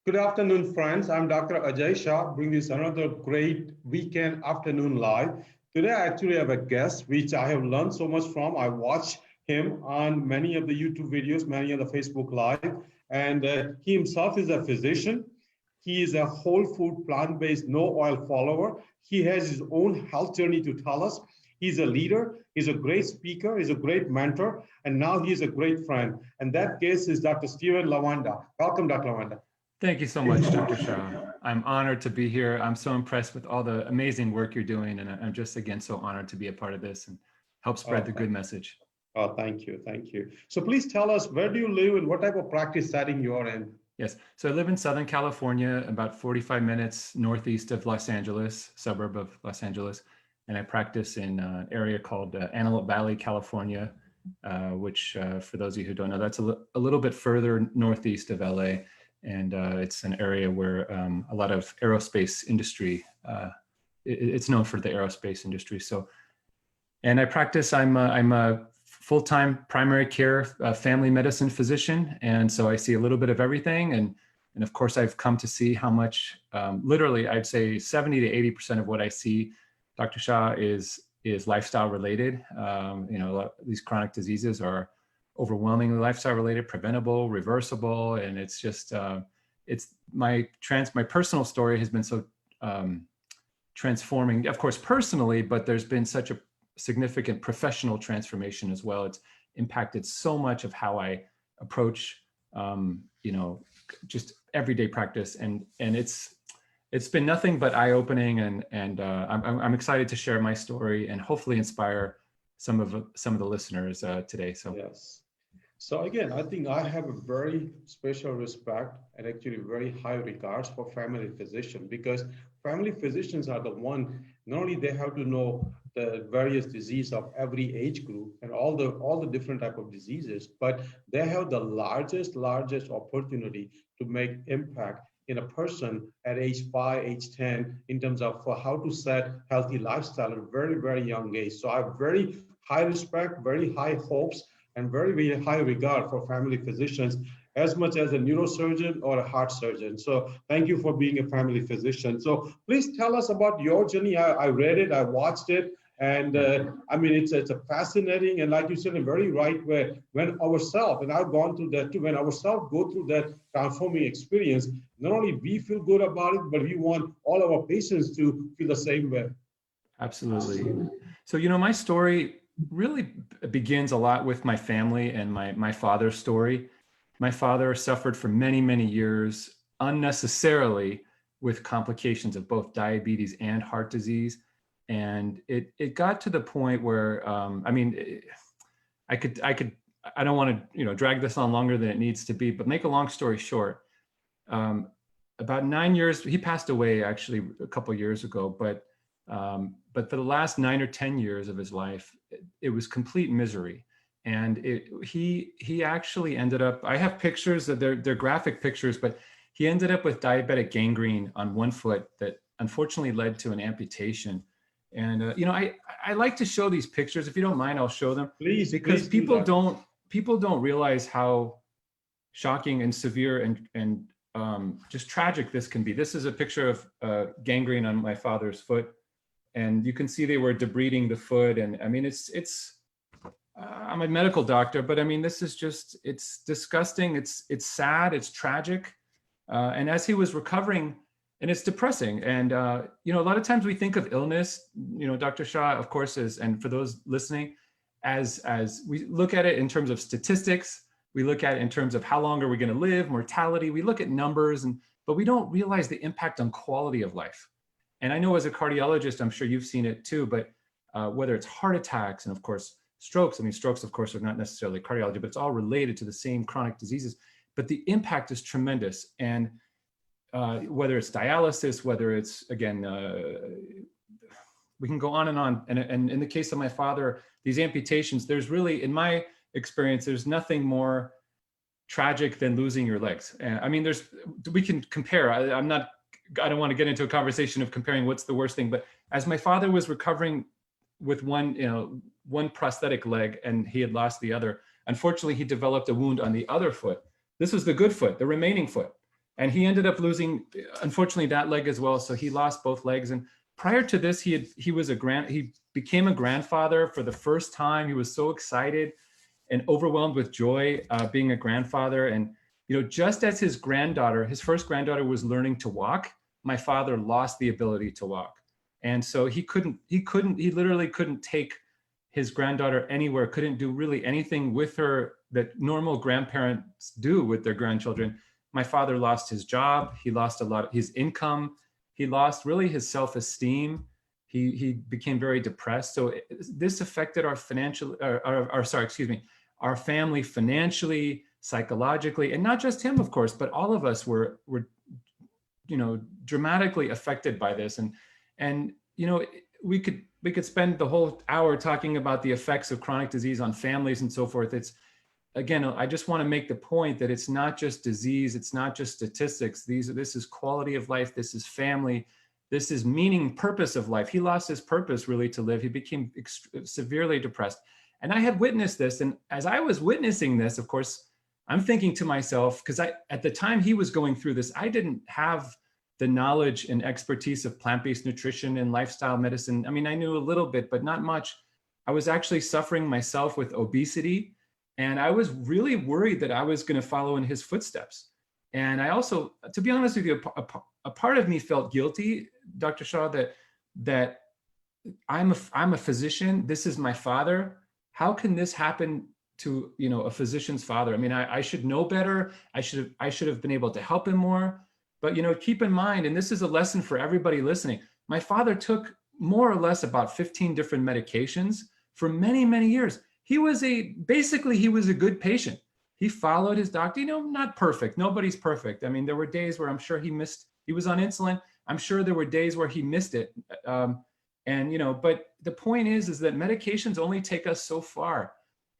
Good afternoon, friends. I'm Dr. Aajay Shah, bringing this another great weekend afternoon live. Today, I actually have a guest, which I have learned so much from. I watch him on many of the YouTube videos, many of the Facebook Live, and he himself is a physician. He is a whole food, plant-based, no oil follower. He has his own health journey to tell us. He's a leader, he's a great speaker, he's a great mentor, and now he's a great friend. And that guest is Dr. Steven Lawenda. Welcome, Dr. Lawenda. Thank you so much, Dr. Shah. I'm honored to be here. I'm so impressed with all the amazing work you're doing. And I'm just, again, so honored to be a part of this and help spread the good message. Oh, thank you. Thank you. So please tell us, where do you live and what type of practice setting you are in? Yes. So I live in Southern California, about 45 minutes northeast of Los Angeles, suburb of Los Angeles. And I practice in an area called Antelope Valley, California, which for those of you who don't know, that's a little bit further northeast of LA. And it's an area where a lot of aerospace industry, it's known for the aerospace industry. So, and I practice, I'm a full-time primary care family medicine physician. And so I see a little bit of everything. And of course, I've come to see how much, literally, I'd say 70 to 80% of what I see, Dr. Shah, is lifestyle related. These chronic diseases are overwhelmingly lifestyle related, preventable, reversible, and it's just it's my personal story has been so transforming, of course, personally, but there's been such a significant professional transformation as well. It's impacted so much of how I approach just everyday practice, and it's been nothing but eye-opening, and I'm excited to share my story and hopefully inspire some of the listeners today. So yes. So again, I think I have a very special respect and actually very high regards for family physicians, because family physicians are the one, not only they have to know the various disease of every age group and all the different type of diseases, but they have the largest opportunity to make impact in a person at age 5, age 10, in terms of how to set healthy lifestyle at a very, very young age. So I have very high respect, very high hopes, and very, very high regard for family physicians, as much as a neurosurgeon or a heart surgeon. So thank you for being a family physician. So please tell us about your journey. I read it, I watched it, and it's a fascinating, and like you said, a very right way. When ourselves, and I've gone through that too, when ourselves go through that transforming experience, not only we feel good about it, but we want all of our patients to feel the same way. Absolutely. So, my story really begins a lot with my family and my father's story. My father suffered for many, many years unnecessarily with complications of both diabetes and heart disease. And it got to the point where, I don't want to, drag this on longer than it needs to be, but make a long story short, about 9 years, he passed away actually a couple of years ago, but for the last 9 or 10 years of his life, it was complete misery. And he actually ended up, I have pictures that they're graphic pictures, but he ended up with diabetic gangrene on one foot that unfortunately led to an amputation. And, I like to show these pictures. If you don't mind, I'll show them. Please, because people don't realize how shocking and severe and just tragic this can be. This is a picture of gangrene on my father's foot. And you can see they were debriding the foot. And I'm a medical doctor, but this is just, it's disgusting. It's sad, it's tragic. And as he was recovering, and it's depressing. And, a lot of times we think of illness, Dr. Shah, of course, and for those listening, as we look at it in terms of statistics, we look at it in terms of how long are we going to live, mortality, we look at numbers, but we don't realize the impact on quality of life. And I know as a cardiologist, I'm sure you've seen it too, but whether it's heart attacks and of course, strokes, strokes of course are not necessarily cardiology, but it's all related to the same chronic diseases, but the impact is tremendous. And whether it's dialysis, whether it's, again, we can go on and on. And in the case of my father, these amputations, there's really, in my experience, there's nothing more tragic than losing your legs. And we can compare. I don't want to get into a conversation of comparing what's the worst thing, but as my father was recovering with one prosthetic leg and he had lost the other, unfortunately, he developed a wound on the other foot. This was the good foot, the remaining foot. And he ended up losing, unfortunately, that leg as well. So he lost both legs. And prior to this, he became a grandfather for the first time. He was so excited and overwhelmed with joy being a grandfather. And just as his first granddaughter was learning to walk, my father lost the ability to walk. And so he literally couldn't take his granddaughter anywhere, couldn't do really anything with her that normal grandparents do with their grandchildren. My father lost his job. He lost a lot of his income. He lost really his self-esteem. He became very depressed. So this affected our our family financially, psychologically, and not just him, of course, but all of us were dramatically affected by this. And we could spend the whole hour talking about the effects of chronic disease on families and so forth. Again, I just want to make the point that it's not just disease, it's not just statistics. This is quality of life, this is family, this is meaning, purpose of life. He lost his purpose really to live. He became severely depressed. And I had witnessed this. And as I was witnessing this, of course, I'm thinking to myself, because at the time he was going through this, I didn't have the knowledge and expertise of plant-based nutrition and lifestyle medicine. I mean, I knew a little bit, but not much. I was actually suffering myself with obesity. And I was really worried that I was going to follow in his footsteps. And I also, to be honest with you, a part of me felt guilty, Dr. Shah, that I'm a physician. This is my father. How can this happen to a physician's father? I mean, I should know better. I should have been able to help him more. But keep in mind, and this is a lesson for everybody listening. My father took more or less about 15 different medications for many, many years. He was a good patient. He followed his doctor, not perfect. Nobody's perfect. I mean, there were days where I'm sure he was on insulin. I'm sure there were days where he missed it. But the point is that medications only take us so far,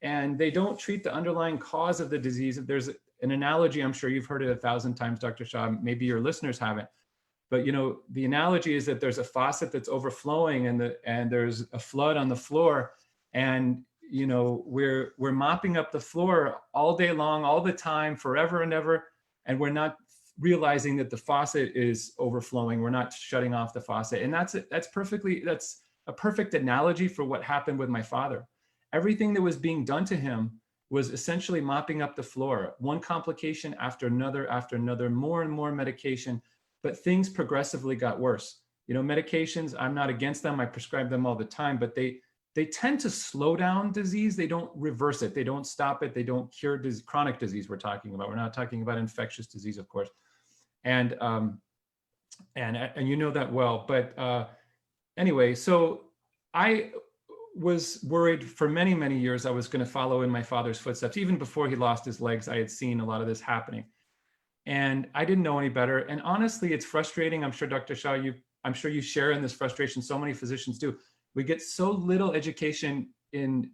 and they don't treat the underlying cause of the disease. There's an analogy, I'm sure you've heard it 1,000 times, Dr. Shah, maybe your listeners haven't. But the analogy is that there's a faucet that's overflowing and there's a flood on the floor, and we're mopping up the floor all day long, all the time, forever and ever, and we're not realizing that the faucet is overflowing. We're not shutting off the faucet. And that's a perfect analogy for what happened with my father. Everything that was being done to him was essentially mopping up the floor, one complication after another, more and more medication, but things progressively got worse. Medications, I'm not against them. I prescribe them all the time, but they tend to slow down disease. They don't reverse it. They don't stop it. They don't cure chronic disease we're talking about. We're not talking about infectious disease, of course. And you know that well. But anyway, so I was worried for many, many years I was going to follow in my father's footsteps. Even before he lost his legs, I had seen a lot of this happening. And I didn't know any better. And honestly, it's frustrating. I'm sure, Dr. Shah, I'm sure you share in this frustration. So many physicians do. We get so little education in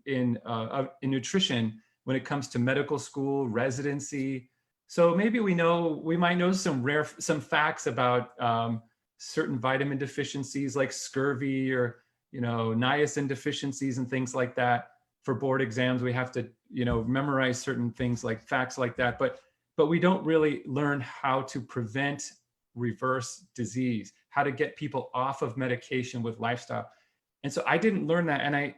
nutrition when it comes to medical school, residency. So maybe we might know some facts about certain vitamin deficiencies like scurvy or niacin deficiencies and things like that. For board exams, we have to memorize certain things like facts like that. But we don't really learn how to prevent, reverse disease, how to get people off of medication with lifestyle. And so I didn't learn that. And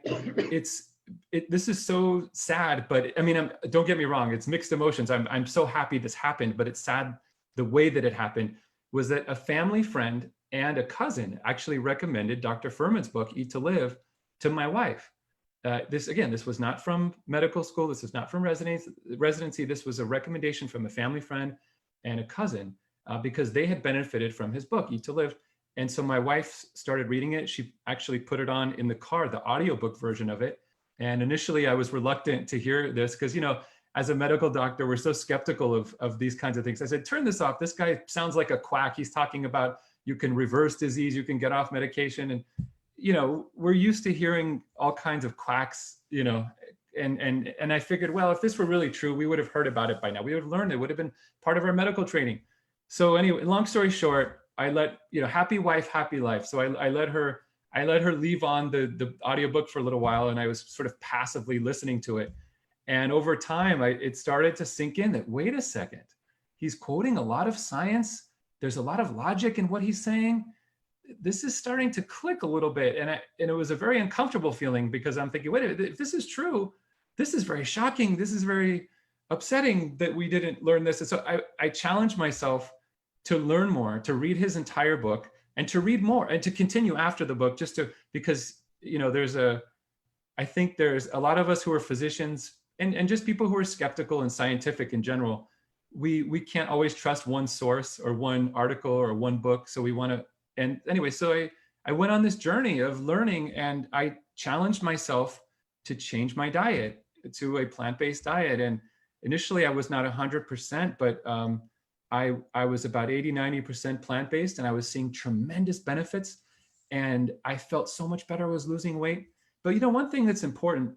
this is so sad, but I mean, don't get me wrong. It's mixed emotions. I'm so happy this happened, but it's sad the way that it happened was that a family friend and a cousin actually recommended Dr. Furman's book, Eat to Live, to my wife. This was not from medical school. This is not from residency. This was a recommendation from a family friend and a cousin because they had benefited from his book, Eat to Live. And so my wife started reading it. She actually put it on in the car, the audiobook version of it. And initially I was reluctant to hear this because, as a medical doctor, we're so skeptical of these kinds of things. I said, turn this off. This guy sounds like a quack. He's talking about you can reverse disease, you can get off medication. And, we're used to hearing all kinds of quacks, and I figured, well, if this were really true, we would have heard about it by now. We would have learned it, would have been part of our medical training. So anyway, long story short, I let, happy wife, happy life. So I let her leave on the audiobook for a little while, and I was sort of passively listening to it. And over time, it started to sink in that, wait a second, He's quoting a lot of science. There's a lot of logic in what he's saying. This is starting to click a little bit. And it was a very uncomfortable feeling, because I'm thinking, wait a minute, if this is true, this is very shocking. This is very upsetting that we didn't learn this. And so I challenged myself to learn more, to read his entire book, and to read more, and to continue after the book, because, I think there's a lot of us who are physicians and just people who are skeptical and scientific in general. We can't always trust one source or one article or one book. So we want to, and anyway, so I went on this journey of learning, and I challenged myself to change my diet to a plant-based diet. And initially I was not 100%, but I was about 80-90% plant-based, and I was seeing tremendous benefits, and I felt so much better. I was losing weight. But one thing that's important,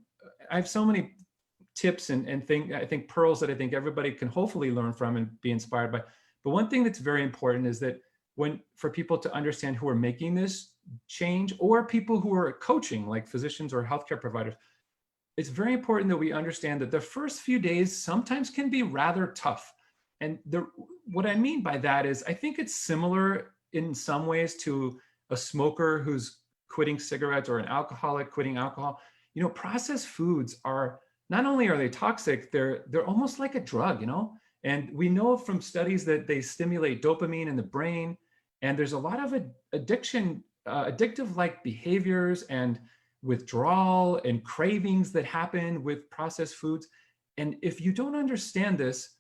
I have so many tips and I think pearls that I think everybody can hopefully learn from and be inspired by. But one thing that's very important is that for people to understand who are making this change, or people who are coaching, like physicians or healthcare providers, it's very important that we understand that the first few days sometimes can be rather tough. And what I mean by that is, I think it's similar in some ways to a smoker who's quitting cigarettes, or an alcoholic quitting alcohol. Processed foods are, not only are they toxic, they're almost like a drug, and we know from studies that they stimulate dopamine in the brain, and there's a lot of addictive like behaviors and withdrawal and cravings that happen with processed foods. And if you don't understand this,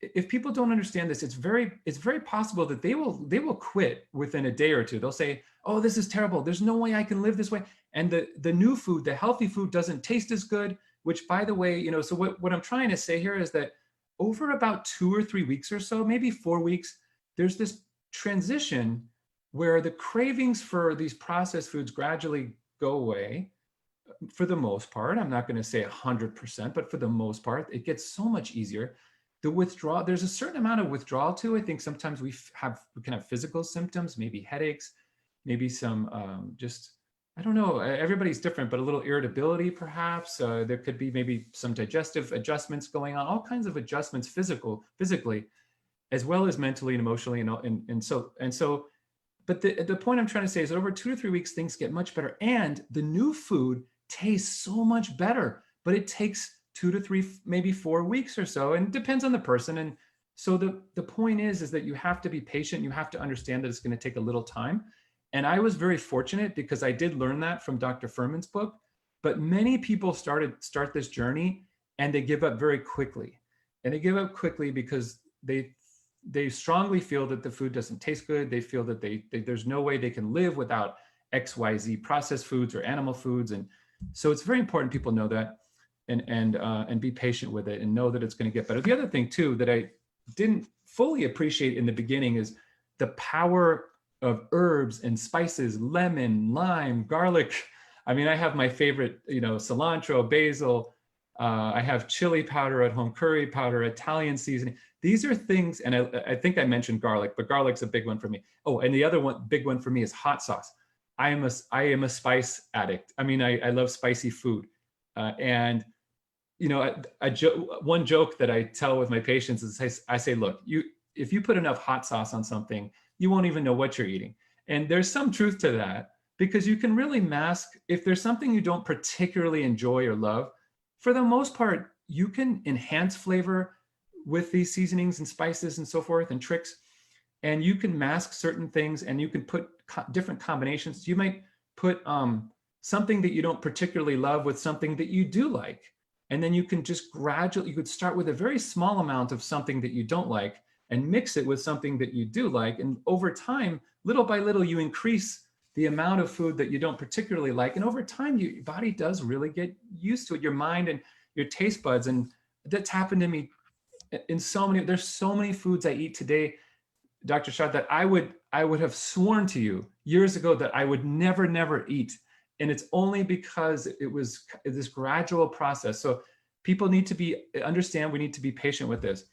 if people don't understand this, it's very possible that they will quit within a day or two. They'll say, oh, this is terrible. There's no way I can live this way. And the new food, the healthy food, doesn't taste as good, which, by the way, so what I'm trying to say here is that over about 2 or 3 weeks or so, maybe 4 weeks, there's this transition where the cravings for these processed foods gradually go away. For the most part, I'm not going to say 100%, but for the most part, it gets so much easier. The withdrawal, there's a certain amount of withdrawal too. I think sometimes we can have physical symptoms, maybe headaches, maybe some I don't know, everybody's different, but a little irritability perhaps. There could be maybe some digestive adjustments going on, all kinds of adjustments physically, as well as mentally and emotionally. And so, but the point I'm trying to say is that over 2 to 3 weeks, things get much better. And the new food tastes so much better, but it takes 2 to 3, maybe 4 weeks or so, and it depends on the person. And so the point is that you have to be patient. You have to understand that it's going to take a little time. And I was very fortunate, because I did learn that from Dr. Furman's book. But many people start this journey, and they give up very quickly. And they give up quickly because they strongly feel that the food doesn't taste good. They feel that there's no way they can live without XYZ processed foods or animal foods. And so it's very important people know that, and be patient with it, and know that it's going to get better. The other thing too that I didn't fully appreciate in the beginning is the power of herbs and spices, lemon, lime, garlic. I mean, I have my favorite, cilantro, basil. I have chili powder at home, curry powder, Italian seasoning. These are things, and I think I mentioned garlic, but garlic's a big one for me. Oh, and the other big one for me is hot sauce. I am a spice addict. I mean, I love spicy food. And one joke that I tell with my patients is I say, look, if you put enough hot sauce on something, you won't even know what you're eating. And there's some truth to that, because you can really mask, if there's something you don't particularly enjoy or love, for the most part, you can enhance flavor with these seasonings and spices and so forth and tricks. And you can mask certain things, and you can put different combinations. You might put something that you don't particularly love with something that you do like. And then you can just you could start with a very small amount of something that you don't like, and mix it with something that you do like. And over time, little by little, you increase the amount of food that you don't particularly like. And over time, your body does really get used to it, your mind and your taste buds. And that's happened to me there's so many foods I eat today, Dr. Shah, that I would have sworn to you years ago that I would never eat. And it's only because it was this gradual process. So people need to understand we need to be patient with this.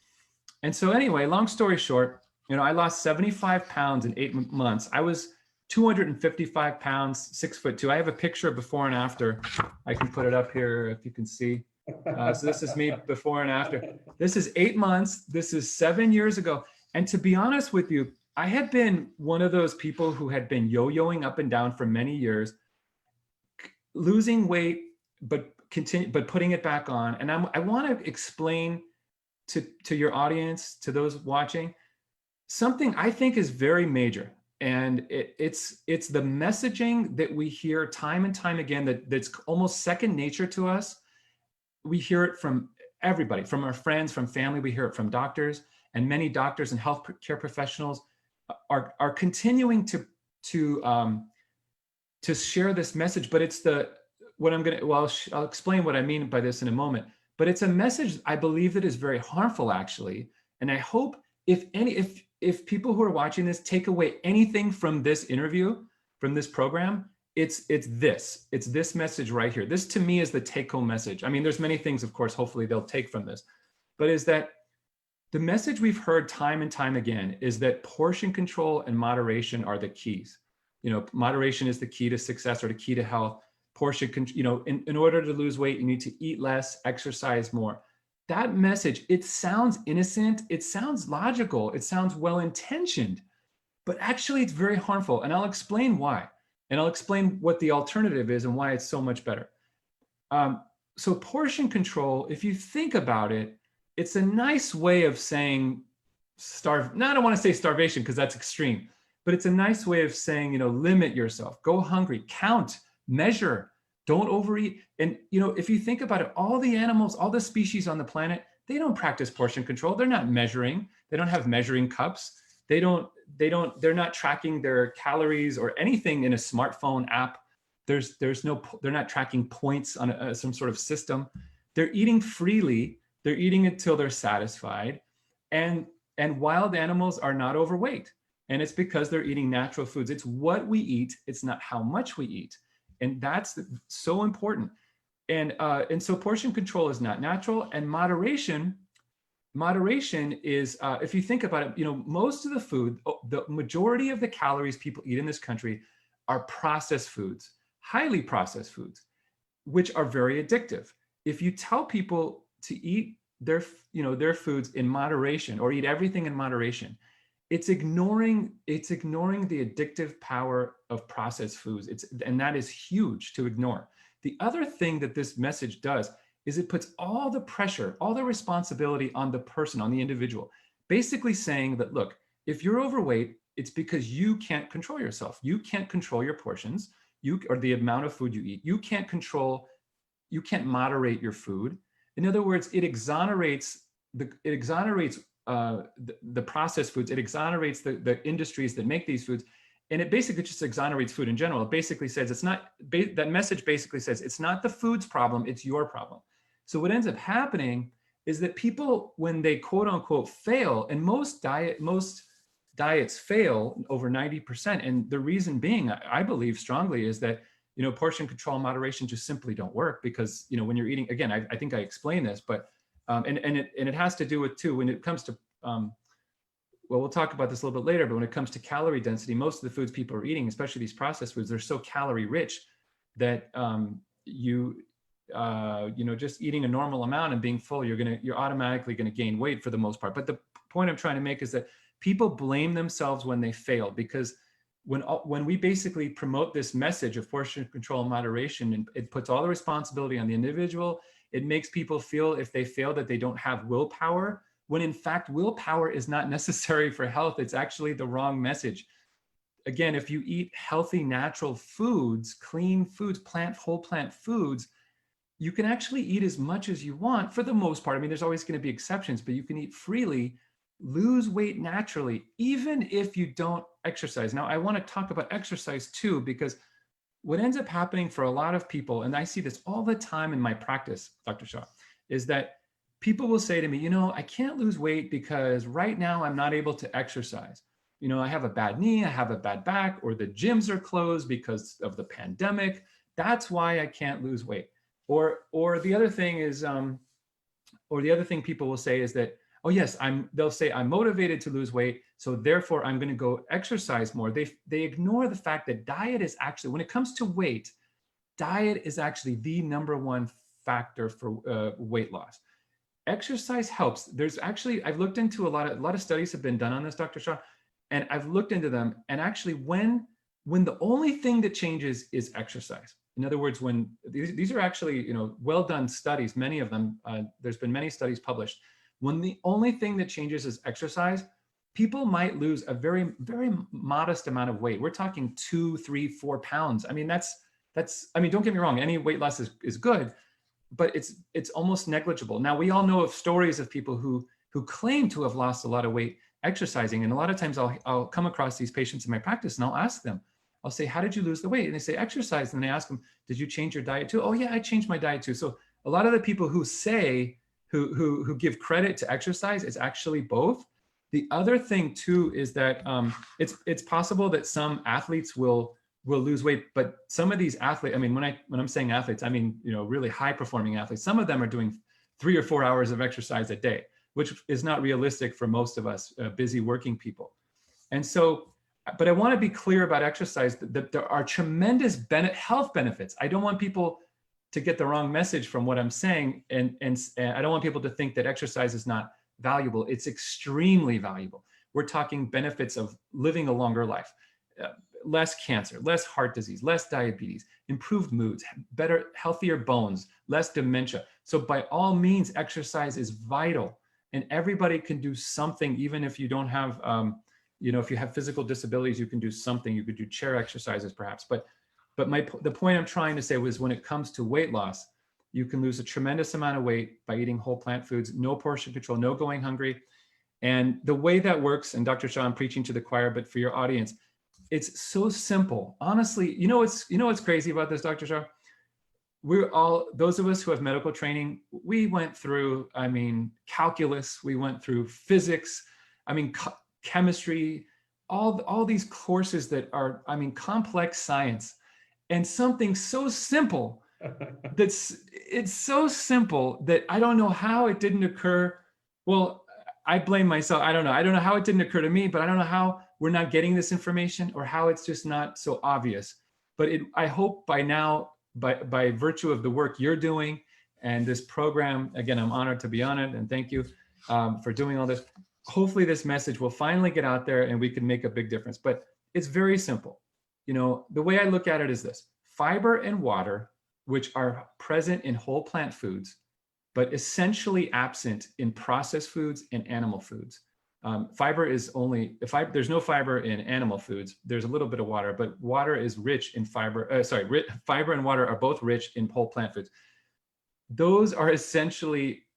And so anyway, long story short, I lost 75 pounds in 8 months. I was 255 pounds, 6'2". I have a picture of before and after. I can put it up here if you can see. So this is me before and after. This is 8 months. This is 7 years ago. And to be honest with you, I had been one of those people who had been yo-yoing up and down for many years, losing weight, but putting it back on. And I want to explain to your audience, to those watching, something I think is very major. And it's the messaging that we hear time and time again that's almost second nature to us. We hear it from everybody, from our friends, from family. We hear it from doctors, and many doctors and healthcare professionals are continuing to share this message. But it's I'll explain what I mean by this in a moment. But it's a message I believe that is very harmful, actually. And I hope if people who are watching this take away anything from this interview, from this program, it's this message right here. This to me is the take-home message. I mean, there's many things, of course, hopefully they'll take from this, but is that the message we've heard time and time again is that portion control and moderation are the keys. Moderation is the key to success or the key to health. In order to lose weight, you need to eat less, exercise more. That message, it sounds innocent, it sounds logical, it sounds well-intentioned, but actually it's very harmful. And I'll explain why. And I'll explain what the alternative is and why it's so much better. So portion control, if you think about it, it's a nice way of saying I don't want to say starvation because that's extreme, but it's a nice way of saying, limit yourself, go hungry, count, measure, don't overeat. And, if you think about it, all the animals, all the species on the planet, they don't practice portion control. They're not measuring. They don't have measuring cups. They're not tracking their calories or anything in a smartphone app. They're not tracking points on some sort of system. They're eating freely. They're eating until they're satisfied. And wild animals are not overweight. And it's because they're eating natural foods. It's what we eat. It's not how much we eat. And that's so important. And so portion control is not natural. And moderation is, if you think about it, most of the food, the majority of the calories people eat in this country are processed foods, highly processed foods, which are very addictive. If you tell people to eat their foods in moderation or eat everything in moderation, it's ignoring the addictive power of processed foods. And that is huge to ignore. The other thing that this message does is it puts all the pressure, all the responsibility on the person, on the individual, basically saying that, look, if you're overweight, it's because you can't control yourself. You can't control your portions, or the amount of food you eat. You can't moderate your food. In other words, it exonerates the processed foods. It exonerates the industries that make these foods. And it basically just exonerates food in general. It basically says that message basically says it's not the food's problem, it's your problem. So what ends up happening is that people, when they quote unquote fail, and most diets fail over 90%. And the reason being, I believe strongly, is that, portion control and moderation just simply don't work because, when you're eating, again, I think I explained this, but, and it has to do with too, when it comes to, well, we'll talk about this a little bit later, but when it comes to calorie density, most of the foods people are eating, especially these processed foods, they're so calorie rich that just eating a normal amount and being full, you're automatically going to gain weight for the most part. But the point I'm trying to make is that people blame themselves when they fail, because when we basically promote this message of portion control and moderation, and it puts all the responsibility on the individual, it makes people feel if they fail that they don't have willpower, when in fact, willpower is not necessary for health. It's actually the wrong message. Again, if you eat healthy, natural foods, clean foods, whole plant foods, you can actually eat as much as you want for the most part. I mean, there's always going to be exceptions, but you can eat freely, lose weight naturally, even if you don't exercise. Now, I want to talk about exercise too, because what ends up happening for a lot of people, and I see this all the time in my practice, Dr. Shah, is that people will say to me, I can't lose weight because right now I'm not able to exercise. I have a bad knee, I have a bad back, or the gyms are closed because of the pandemic. That's why I can't lose weight. Or the other thing is, or the other thing people will say is that, oh yes, they'll say I'm motivated to lose weight, so therefore I'm going to go exercise more. They ignore the fact that diet is actually, when it comes to weight, diet is actually the number one factor for weight loss. Exercise helps. There's actually, I've looked into a lot of studies have been done on this, Dr. Shah, and I've looked into them. And actually, when the only thing that changes is exercise. In other words, when these are actually, well done studies, many of them, there's been many studies published. When the only thing that changes is exercise, people might lose a very, very modest amount of weight. We're talking 2, 3, 4 pounds. I mean, that's, I mean, don't get me wrong, any weight loss is good, but it's almost negligible. Now, we all know of stories of people who claim to have lost a lot of weight exercising. And a lot of times I'll come across these patients in my practice and I'll ask them, I'll say, how did you lose the weight? And they say, exercise. And then I ask them, did you change your diet too? Oh yeah, I changed my diet too. So a lot of the people who say, who give credit to exercise, it's actually both. The other thing too is that it's possible that some athletes will lose weight, but some of these athletes, I mean, when I'm saying athletes, I mean, really high performing athletes, some of them are doing 3 or 4 hours of exercise a day, which is not realistic for most of us busy working people. And so, but I want to be clear about exercise, that there are tremendous health benefits. I don't want people to get the wrong message from what I'm saying. And I don't want people to think that exercise is not valuable. It's extremely valuable. We're talking benefits of living a longer life, less cancer, less heart disease, less diabetes, improved moods, better, healthier bones, less dementia. So by all means, exercise is vital, and everybody can do something, even if you don't have, if you have physical disabilities, you can do something. You could do chair exercises perhaps. But the point I'm trying to say was, when it comes to weight loss, you can lose a tremendous amount of weight by eating whole plant foods, no portion control, no going hungry. And the way that works, and Dr. Shah, I'm preaching to the choir, but for your audience, it's so simple. Honestly, what's crazy about this, Dr. Shah? We're all, those of us who have medical training, we went through, calculus, we went through physics, chemistry, all these courses that are, complex science, and something so simple it's so simple that I don't know how it didn't occur. Well, I blame myself. I don't know how it didn't occur to me, but I don't know how we're not getting this information, or how it's just not so obvious. But I hope by now, by virtue of the work you're doing and this program, again, I'm honored to be on it, and thank you for doing all this. Hopefully this message will finally get out there and we can make a big difference. But it's very simple. The way I look at it is this: fiber and water, which are present in whole plant foods, but essentially absent in processed foods and animal foods. Fiber is only, there's no fiber in animal foods, there's a little bit of water, but water is rich in fiber, fiber and water are both rich in whole plant foods. Those are essentially,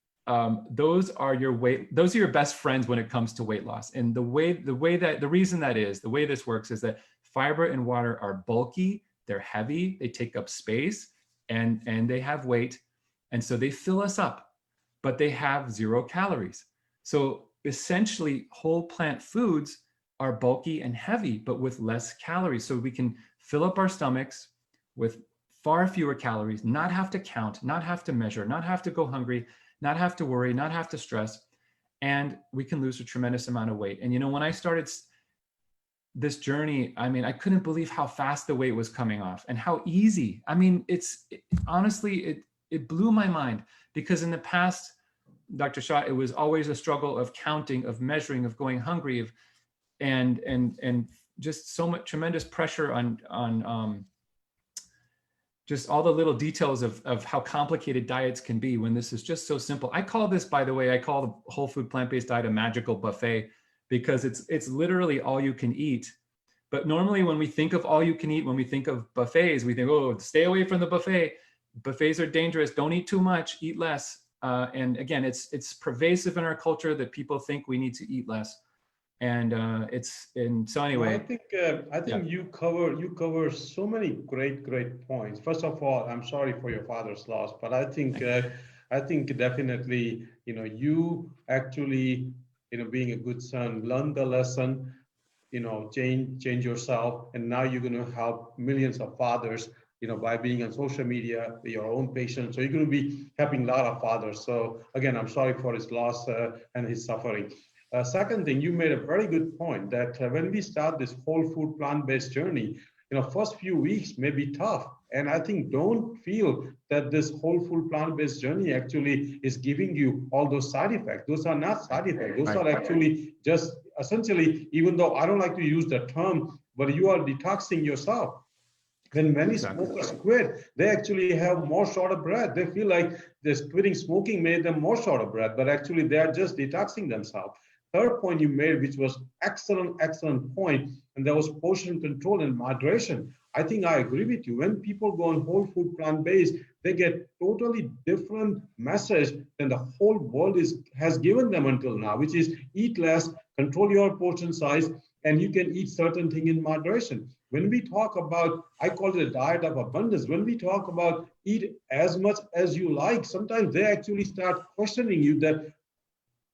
those are your best friends when it comes to weight loss. And the reason the way this works is that fiber and water are bulky, they're heavy, they take up space, and they have weight, and so they fill us up, but they have 0 calories. So essentially, whole plant foods are bulky and heavy, but with less calories. So we can fill up our stomachs with far fewer calories, not have to count, not have to measure, not have to go hungry, not have to worry, not have to stress, and we can lose a tremendous amount of weight. And when I started this journey, I couldn't believe how fast the weight was coming off and how easy. Honestly, it blew my mind, because in the past, Dr. Shah, it was always a struggle of counting, of measuring, of going hungry, and just so much tremendous pressure on just all the little details of how complicated diets can be, when this is just so simple. I call this, by the way, I call the whole food plant-based diet a magical buffet, because it's literally all you can eat. But normally when we think of all you can eat, when we think of buffets, we think, oh, stay away from the buffet. Buffets are dangerous. Don't eat too much, eat less. And again, it's pervasive in our culture that people think we need to eat less. And so anyway. Well, I think you cover so many great points. First of all, I'm sorry for your father's loss, but I think definitely, you actually, being a good son, learn the lesson, change yourself, and now you're going to help millions of fathers, by being on social media, your own patient. So you're going to be helping a lot of fathers. So again, I'm sorry for his loss and his suffering. Second thing, you made a very good point that when we start this whole food plant-based journey, first few weeks may be tough. And I think don't feel that this whole food plant-based journey actually is giving you all those side effects. Those are not side effects. Those are actually just essentially, even though I don't like to use the term, but you are detoxing yourself. When many smokers quit, they actually have more shorter breath. They feel like this quitting smoking made them more shorter breath, but actually they are just detoxing themselves. Third point you made, which was excellent point, and that was portion control and moderation. I think I agree with you. When people go on whole food plant-based, they get totally different message than the whole world has given them until now, which is eat less, control your portion size, and you can eat certain thing in moderation. When we talk about, I call it a diet of abundance. When we talk about eat as much as you like, sometimes they actually start questioning you that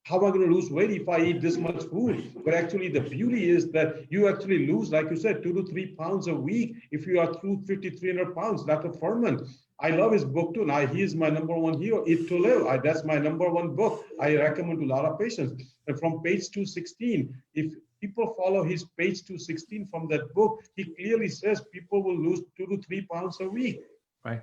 how am I going to lose weight if I eat this much food? But actually the beauty is that you actually lose, like you said, 2 to 3 pounds a week if you are through 300 pounds. Dr. Furman, I love his book too. Now he is my #1 hero, Eat to Live. That's my #1 book. I recommend to a lot of patients. And from page 216, if people follow his page 216 from that book, he clearly says people will lose 2 to 3 pounds a week. Right.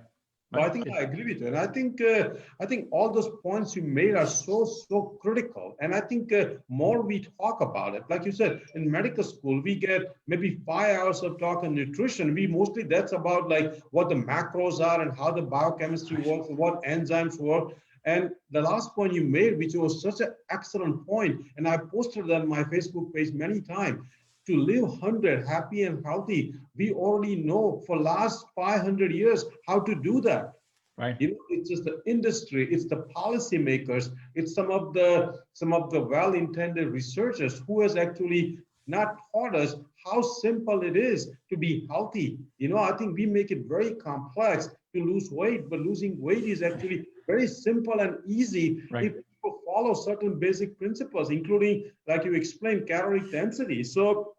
So I think I agree with you, and I think all those points you made are so critical. And I think more we talk about it, like you said, in medical school we get maybe 5 hours of talk on nutrition. We mostly that's about like what the macros are and how the biochemistry works, what enzymes work. And the last point you made, which was such an excellent point, and I posted that on my Facebook page many times. To live 100 happy and healthy, we already know for last 500 years how to do that. Right. You know, it's just the industry, it's the policymakers, it's some of the well-intended researchers who has actually not taught us how simple it is to be healthy. You know, I think we make it very complex to lose weight, but losing weight is actually very simple and easy if people follow certain basic principles, including, like you explained, calorie density. So,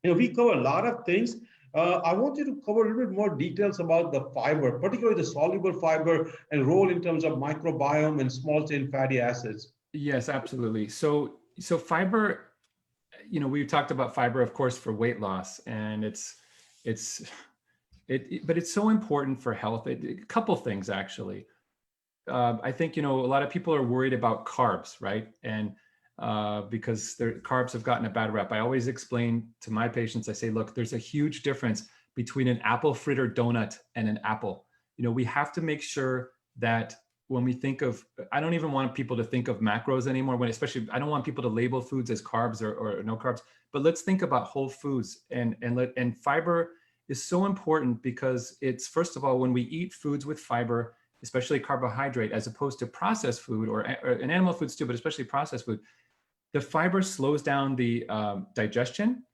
you know, we cover a lot of things. I want you to cover a little bit more details about the fiber, particularly the soluble fiber and role in terms of microbiome and small chain fatty acids. Yes, absolutely. So fiber, you know, we've talked about fiber, of course, for weight loss, and but it's so important for health. A couple things actually. I think, you know, a lot of people are worried about carbs, right? And because their carbs have gotten a bad rep. I always explain to my patients, I say, look, there's a huge difference between an apple fritter donut and an apple. You know, we have to make sure that when we think of, I don't even want people to think of macros anymore, especially, I don't want people to label foods as carbs or no carbs, but let's think about whole foods and fiber is so important because it's, first of all, when we eat foods with fiber, especially carbohydrate, as opposed to processed food or animal foods too, but especially processed food, the fiber slows down the digestion.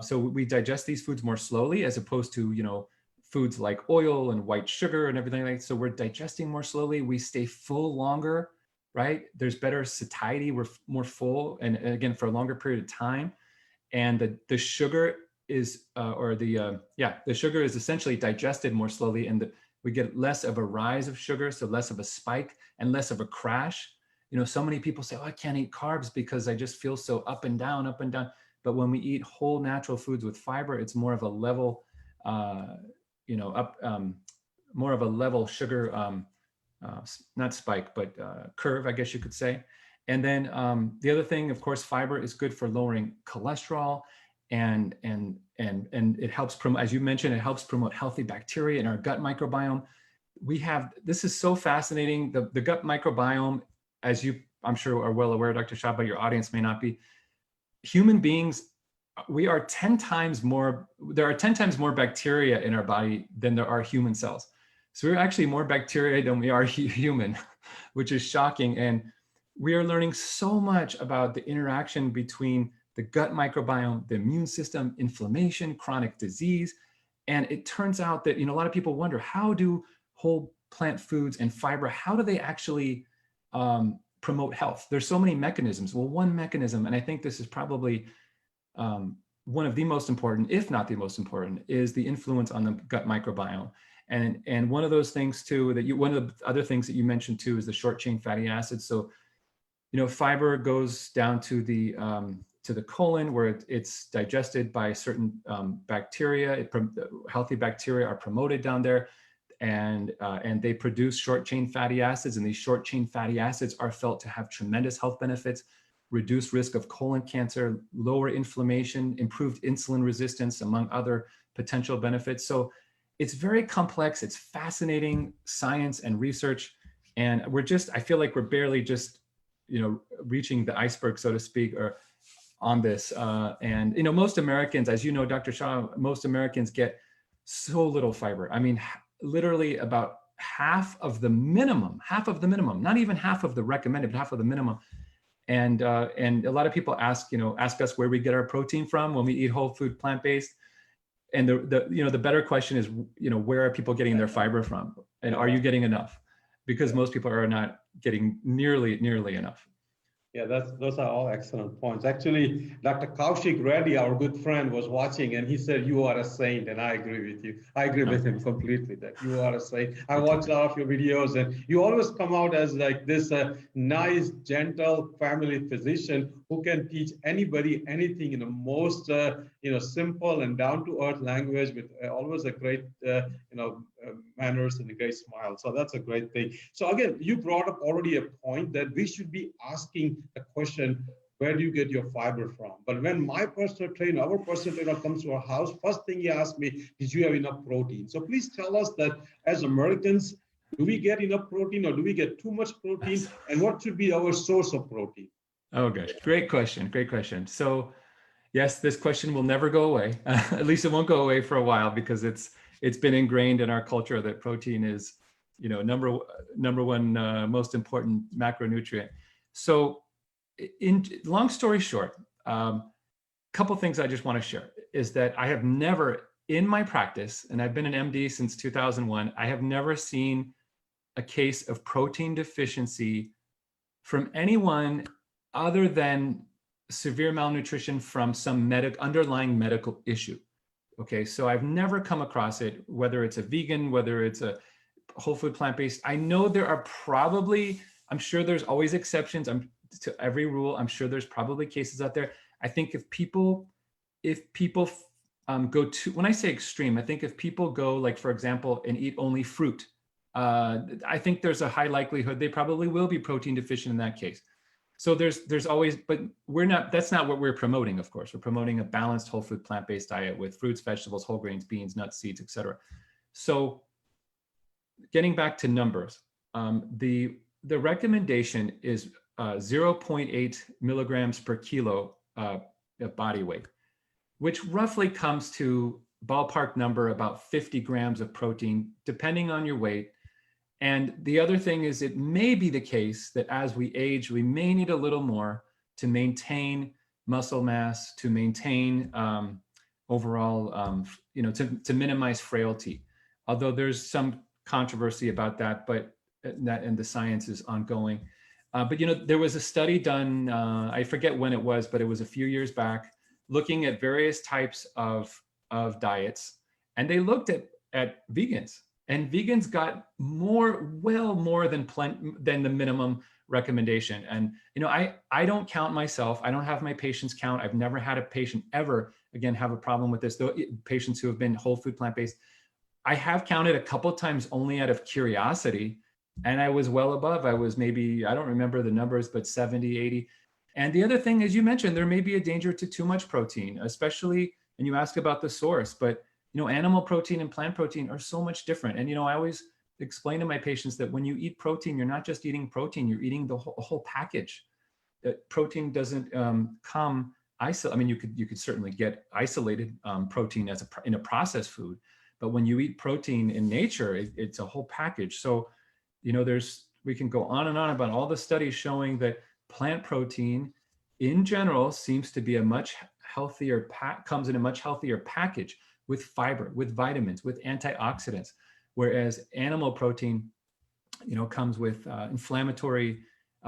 So we digest these foods more slowly as opposed to, you know, foods like oil and white sugar and everything like that. So we're digesting more slowly. We stay full longer, right? There's better satiety. We're more full. And again, for a longer period of time. And the sugar is, the sugar is essentially digested more slowly, and we get less of a rise of sugar, so less of a spike and less of a crash. You know, so many people say, oh, I can't eat carbs because I just feel so up and down, up and down. But when we eat whole natural foods with fiber, it's more of a level, more of a level sugar, not spike, but curve, I guess you could say. And then the other thing, of course, fiber is good for lowering cholesterol, and it helps promote, as you mentioned, it helps promote healthy bacteria in our gut microbiome. This is so fascinating. The gut microbiome, as you, I'm sure, are well aware, Dr. Shah, but your audience may not be. Human beings, there are 10 times more bacteria in our body than there are human cells. So we're actually more bacteria than we are human, which is shocking. And we are learning so much about the interaction between the gut microbiome, the immune system, inflammation, chronic disease. And it turns out that, you know, a lot of people wonder, how do whole plant foods and fiber, how do they actually promote health? There's so many mechanisms. Well, one mechanism, and I think this is probably one of the most important, if not the most important, is the influence on the gut microbiome. And one of those things too, one of the other things that you mentioned too is the short chain fatty acids. So, you know, fiber goes down to the to the colon, where it's digested by certain bacteria. Healthy bacteria are promoted down there, and they produce short chain fatty acids, and these short chain fatty acids are felt to have tremendous health benefits: reduced risk of colon cancer, lower inflammation, improved insulin resistance, among other potential benefits. So it's very complex. It's fascinating science and research, and I feel like we're barely just, reaching the iceberg, so to speak, or on this. And most Americans, as you know, Dr. Shah, most Americans get so little fiber. I mean, literally about half of the minimum, not even half of the recommended, but half of the minimum. And a lot of people ask us where we get our protein from when we eat whole food, plant-based. And the better question is, where are people getting their fiber from? And are you getting enough? Because most people are not getting nearly enough. Yeah, those are all excellent points. Actually, Dr. Kaushik Reddy, our good friend, was watching, and he said, "You are a saint," and I agree with you. I agree with him completely that you are a saint. I watch a lot of your videos, and you always come out as like this nice, gentle family physician who can teach anybody anything in the most simple and down-to-earth language with always a great manners and a great smile. So that's a great thing. So again, you brought up already a point that we should be asking the question, where do you get your fiber from? But when our personal trainer comes to our house, first thing he asks me, did you have enough protein? So please tell us that as Americans, do we get enough protein or do we get too much protein? And what should be our source of protein? Okay, great question. So yes, this question will never go away. At least it won't go away for a while, because it's been ingrained in our culture that protein is, number one most important macronutrient. So, in long story short, couple things I just want to share is that I have never, in my practice, and I've been an MD since 2001, I have never seen a case of protein deficiency from anyone other than severe malnutrition from some underlying medical issue. Okay, so I've never come across it, whether it's a vegan, whether it's a whole food plant-based. I know there are probably, I'm sure there's always exceptions to every rule. I'm sure there's probably cases out there. I think if people go to, when I say extreme, I think if people go, like, for example, and eat only fruit, I think there's a high likelihood they probably will be protein deficient in that case. So there's always, but that's not what we're promoting, of course. We're promoting a balanced whole food plant-based diet with fruits, vegetables, whole grains, beans, nuts, seeds, etc. So getting back to numbers, the recommendation is 0.8 milligrams per kilo of body weight, which roughly comes to ballpark number about 50 grams of protein, depending on your weight. And the other thing is, it may be the case that as we age, we may need a little more to maintain muscle mass, to maintain overall, to minimize frailty. Although there's some controversy about that, and the science is ongoing. But there was a study done, I forget when it was, but it was a few years back, looking at various types of diets, and they looked at vegans. And vegans got more than the minimum recommendation. And, I don't count myself. I don't have my patients count. I've never had a patient ever, again, have a problem with this, though, patients who have been whole food plant-based. I have counted a couple of times only out of curiosity, and I was well above. I was maybe, I don't remember the numbers, but 70, 80. And the other thing, as you mentioned, there may be a danger to too much protein, especially, and you ask about the source, but animal protein and plant protein are so much different. And, I always explain to my patients that when you eat protein, you're not just eating protein, you're eating the whole package. That protein doesn't come isolated. I mean, you could certainly get isolated protein in a processed food, but when you eat protein in nature, it's a whole package. So, we can go on and on about all the studies showing that plant protein in general seems to be a much healthier, comes in a much healthier package, with fiber, with vitamins, with antioxidants, whereas animal protein, comes with inflammatory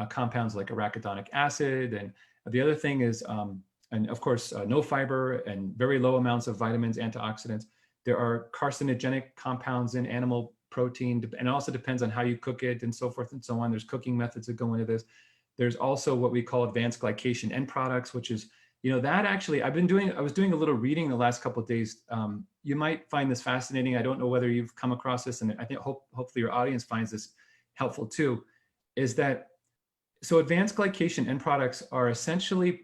compounds like arachidonic acid. And the other thing is, and of course, no fiber and very low amounts of vitamins, antioxidants. There are carcinogenic compounds in animal protein, and it also depends on how you cook it and so forth and so on. There's cooking methods that go into this. There's also what we call advanced glycation end products, which is that actually, I was doing a little reading the last couple of days. You might find this fascinating. I don't know whether you've come across this, and I think hopefully your audience finds this helpful too, is that, so advanced glycation end products are essentially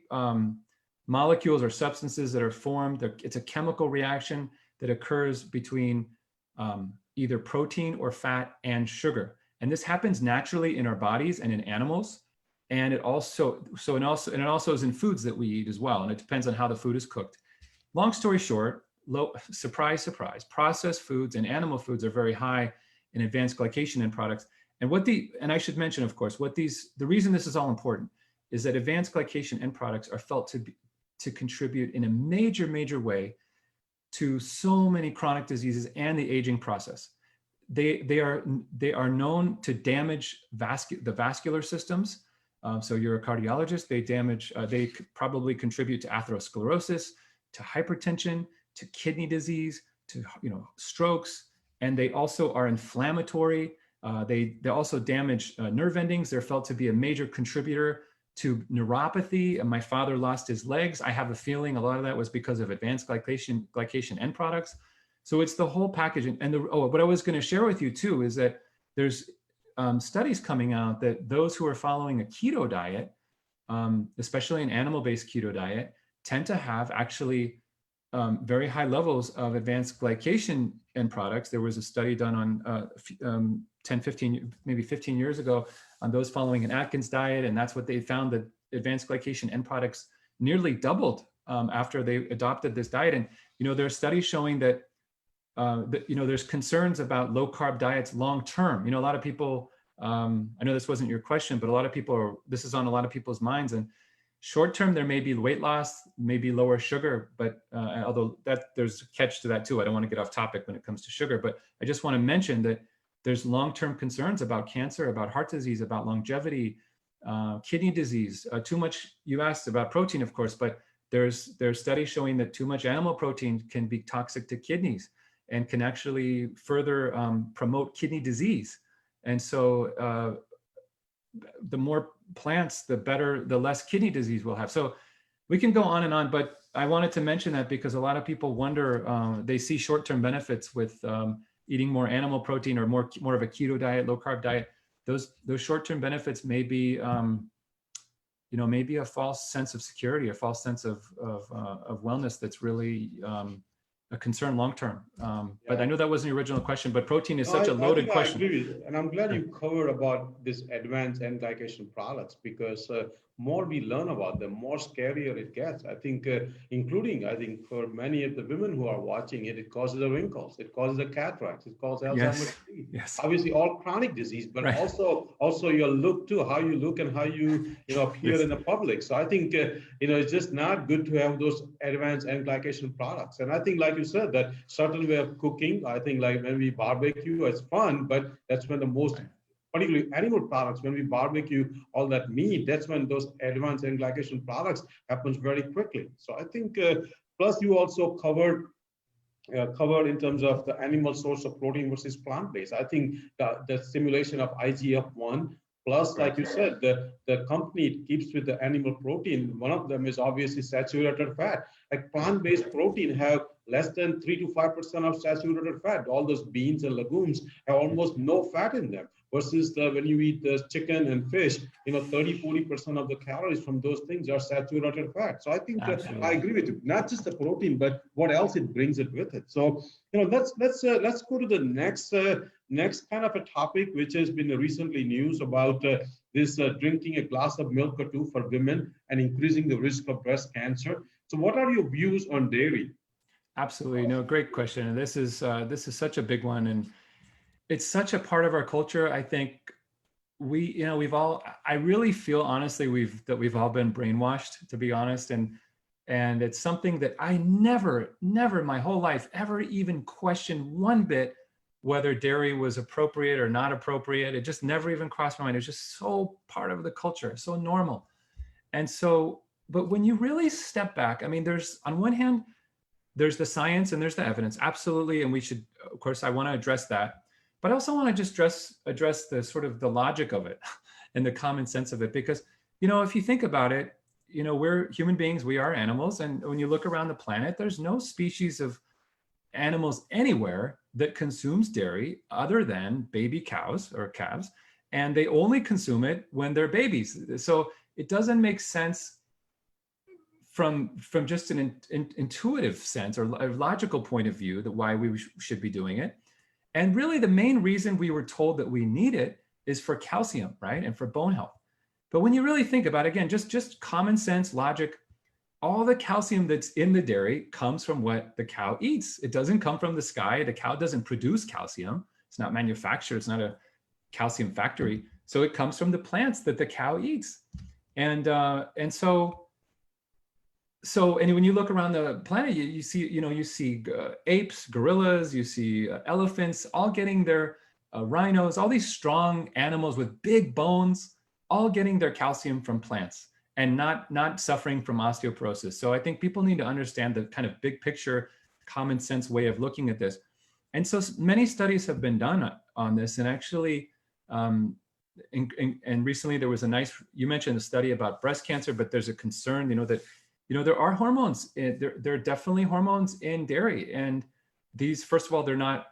molecules or substances that are formed. It's a chemical reaction that occurs between either protein or fat and sugar. And this happens naturally in our bodies and in animals. And it also is in foods that we eat as well. And it depends on how the food is cooked. Long story short, surprise, surprise, processed foods and animal foods are very high in advanced glycation end products. And and I should mention, of course, the reason this is all important is that advanced glycation end products are felt to contribute in a major, major way to so many chronic diseases and the aging process. They are known to damage the vascular systems. So you're a cardiologist, they probably contribute to atherosclerosis, to hypertension, to kidney disease, to strokes, and they also are inflammatory. They also damage nerve endings. They're felt to be a major contributor to neuropathy. And my father lost his legs. I have a feeling a lot of that was because of advanced glycation end products. So it's the whole package. What I was going to share with you too is that there's studies coming out that those who are following a keto diet, especially an animal-based keto diet, tend to have actually very high levels of advanced glycation end products. There was a study done on 10, 15, maybe 15 years ago on those following an Atkins diet. And that's what they found, that advanced glycation end products nearly doubled after they adopted this diet. And, there are studies showing that, there's concerns about low carb diets long-term. A lot of people, I know this wasn't your question, but this is on a lot of people's minds. And short-term, there may be weight loss, maybe lower sugar, but although there's a catch to that too. I don't want to get off topic when it comes to sugar, but I just want to mention that there's long-term concerns about cancer, about heart disease, about longevity, kidney disease. Too much, you asked about protein, of course, but there's studies showing that too much animal protein can be toxic to kidneys and can actually further promote kidney disease. And so the more plants, the better, the less kidney disease we'll have. So we can go on, but I wanted to mention that because a lot of people wonder, they see short-term benefits with eating more animal protein or more of a keto diet, low carb diet. Those short-term benefits may be, maybe a false sense of security, a false sense of wellness that's really a concern long-term. But I know that wasn't the original question, but protein is such a loaded question. I agree with you. And I'm glad you covered about this advanced end glycation products, because more we learn about them, more scarier it gets. I think, including, for many of the women who are watching it, it causes the wrinkles, it causes the cataracts, it causes Alzheimer's disease. Yes. Obviously, all chronic disease, but also your look too, how you look and how you appear in the public. So I think it's just not good to have those advanced end glycation products. And I think, like you said, that certain way of cooking, I think, like when we barbecue, it's fun, but that's when the most, particularly animal products, when we barbecue all that meat, that's when those advanced end glycation products happens very quickly. So I think, plus you also covered in terms of the animal source of protein versus plant-based. I think the stimulation of IGF-1, plus, like you said, the company keeps with the animal protein. One of them is obviously saturated fat. Like plant-based protein have less than 3 to 5% of saturated fat. All those beans and legumes have almost no fat in them. Versus when you eat the chicken and fish, 30-40% of the calories from those things are saturated fat. So I think I agree with you. Not just the protein, but what else it brings it with it. So let's go to the next kind of a topic, which has been recently news about this drinking a glass of milk or two for women and increasing the risk of breast cancer. So what are your views on dairy? Absolutely, no, great question. And this is such a big one, and it's such a part of our culture. I think I really feel honestly we've all been brainwashed, to be honest, and it's something that I never my whole life ever even questioned one bit whether dairy was appropriate or not appropriate. It just never even crossed my mind. It's just so part of the culture, so normal. And so, but when you really step back, I mean, there's on one hand, there's the science and there's the evidence, absolutely, and we should, of course, I want to address that. But I also want to just address the sort of the logic of it and the common sense of it, because, if you think about it, we're human beings, we are animals. And when you look around the planet, there's no species of animals anywhere that consumes dairy other than baby cows or calves. And they only consume it when they're babies. So it doesn't make sense from just an intuitive sense or a logical point of view that why we should be doing it. And really the main reason we were told that we need it is for calcium, right? And for bone health. But when you really think about it, again, just common sense, logic, all the calcium that's in the dairy comes from what the cow eats. It doesn't come from the sky. The cow doesn't produce calcium. It's not manufactured. It's not a calcium factory. So it comes from the plants that the cow eats. And when you look around the planet, you see apes, gorillas, you see elephants, all getting their rhinos, all these strong animals with big bones, all getting their calcium from plants and not suffering from osteoporosis. So I think people need to understand the kind of big picture, common sense way of looking at this. And so many studies have been done on this. And actually, and recently there was you mentioned a study about breast cancer, but there's a concern, that there are hormones. There are definitely hormones in dairy, and these, first of all, they're not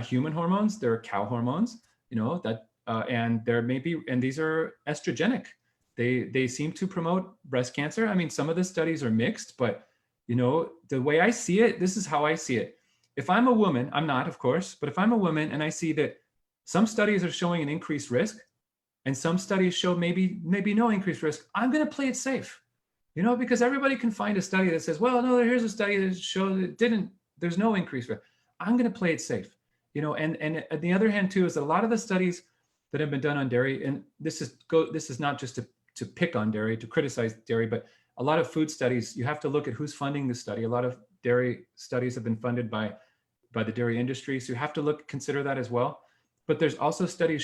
human hormones. They're cow hormones. And these are estrogenic. They seem to promote breast cancer. I mean, some of the studies are mixed, but the way I see it, this is how I see it. If I'm a woman, I'm not, of course, but if I'm a woman and I see that some studies are showing an increased risk, and some studies show maybe no increased risk, I'm going to play it safe. Because everybody can find a study that says, well, no, here's a study that shows there's no increased risk. I'm going to play it safe. And on the other hand too, is that a lot of the studies that have been done on dairy, and this is not just to pick on dairy, to criticize dairy, but a lot of food studies, you have to look at who's funding the study. A lot of dairy studies have been funded by the dairy industry. So you have to consider that as well. But there's also studies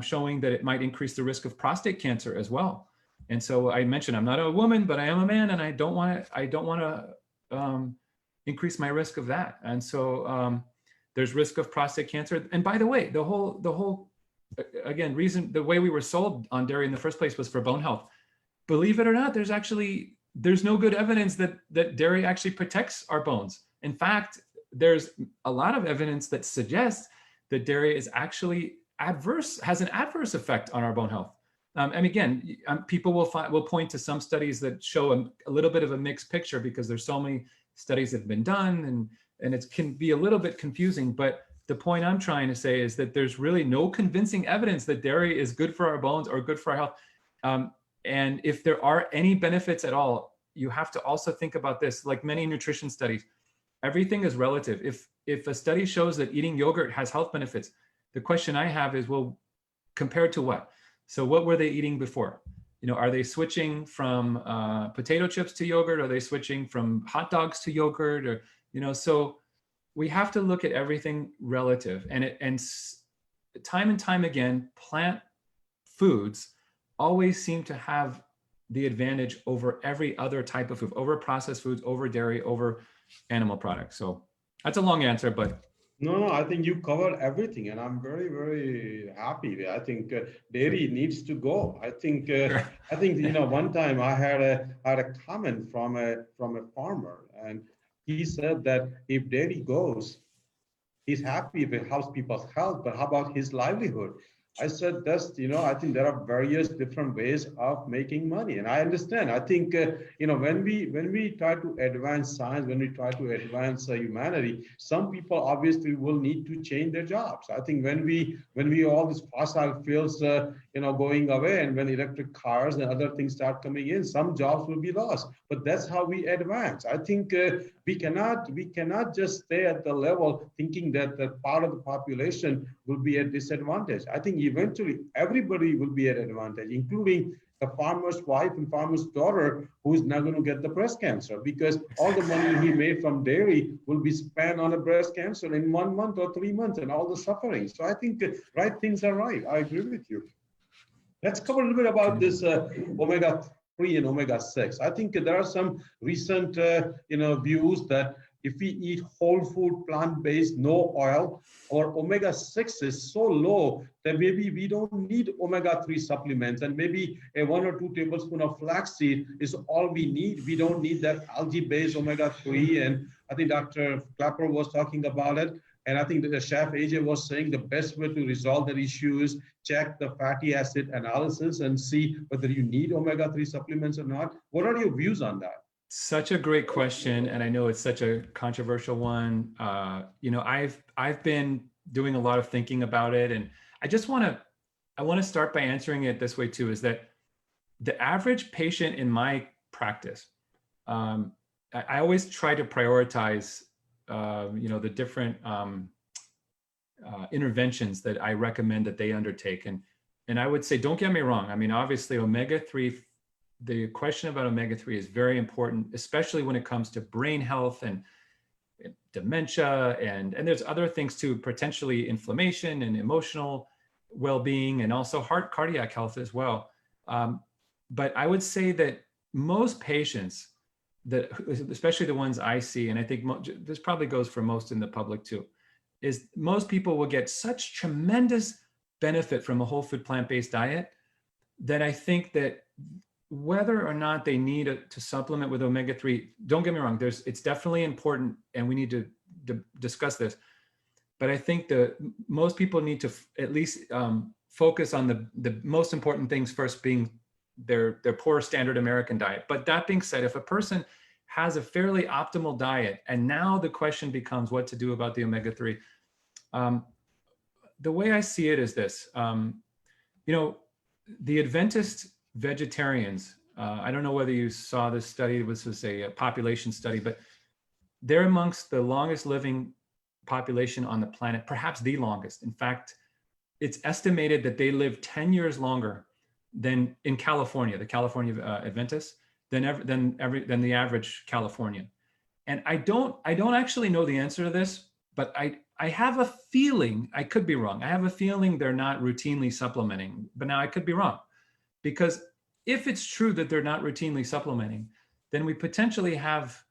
showing that it might increase the risk of prostate cancer as well. And so I mentioned I'm not a woman, but I am a man, and I don't want to increase my risk of that. And so there's risk of prostate cancer. And by the way, the whole again reason, the way we were sold on dairy in the first place was for bone health. Believe it or not, there's no good evidence that dairy actually protects our bones. In fact, there's a lot of evidence that suggests that dairy is actually has an adverse effect on our bone health. And again, people will point to some studies that show a little bit of a mixed picture because there's so many studies that have been done, and it can be a little bit confusing. But the point I'm trying to say is that there's really no convincing evidence that dairy is good for our bones or good for our health. And if there are any benefits at all, you have to also think about this. Like many nutrition studies, everything is relative. If a study shows that eating yogurt has health benefits, the question I have is, well, compared to what? So what were they eating before? Are they switching from potato chips to yogurt? Are they switching from hot dogs to yogurt? Or, so we have to look at everything relative. And time and time again, plant foods always seem to have the advantage over every other type of food, over processed foods, over dairy, over animal products. So that's a long answer, but No, I think you covered everything, and I'm very, very happy. I think dairy needs to go. I think one time I had a comment from a farmer, and he said that if dairy goes, he's happy if it helps people's health, but how about his livelihood? I said, I think there are various different ways of making money. And I understand. I think, when we try to advance science, when we try to advance humanity, some people obviously will need to change their jobs. I think when we all these fossil fuels, going away, and when electric cars and other things start coming in, some jobs will be lost. But that's how we advance. I think we cannot just stay at the level thinking that part of the population will be at disadvantage. I think eventually everybody will be at advantage, including the farmer's wife and farmer's daughter who is not going to get the breast cancer, because all the money he made from dairy will be spent on a breast cancer in 1 month or 3 months and all the suffering. So I think right things are right. I agree with you. Let's cover a little bit about this omega-3 and omega-6. I think there are some recent views that if we eat whole food, plant-based, no oil, our omega-6 is so low that maybe we don't need omega-3 supplements, and maybe a 1 or 2 tablespoons of flaxseed is all we need. We don't need that algae-based omega-3. And I think Dr. Clapper was talking about it. And I think that the chef Aajay was saying the best way to resolve that issue is check the fatty acid analysis and see whether you need omega-3 supplements or not. What are your views on that? Such a great question, and I know it's such a controversial one. I've been doing a lot of thinking about it, and I want to start by answering it this way too: is that the average patient in my practice, I always try to prioritize, the different interventions that I recommend that they undertake, and I would say, don't get me wrong. I mean, obviously, omega-3. The question about omega-3 is very important, especially when it comes to brain health and dementia, and there's other things too, potentially inflammation and emotional well-being, and also cardiac health as well. But I would say that most patients, that especially the ones I see, and I think this probably goes for most in the public too, is most people will get such tremendous benefit from a whole food plant-based diet that I think that whether or not they need to supplement with omega-3, don't get me wrong, it's definitely important, and we need to discuss this. But I think most people need to at least focus on the most important things first, being their poor standard American diet. But that being said, if a person has a fairly optimal diet, and now the question becomes what to do about the omega-3, the way I see it is this: the Adventist vegetarians, I don't know whether you saw this study. This was a population study, but they're amongst the longest living population on the planet, perhaps the longest. In fact, it's estimated that they live 10 years longer than in California, the California Adventists, than the average Californian. And I don't actually know the answer to this, but I have a feeling, I could be wrong. I have a feeling they're not routinely supplementing, but now I could be wrong. Because if it's true that they're not routinely supplementing, then we potentially have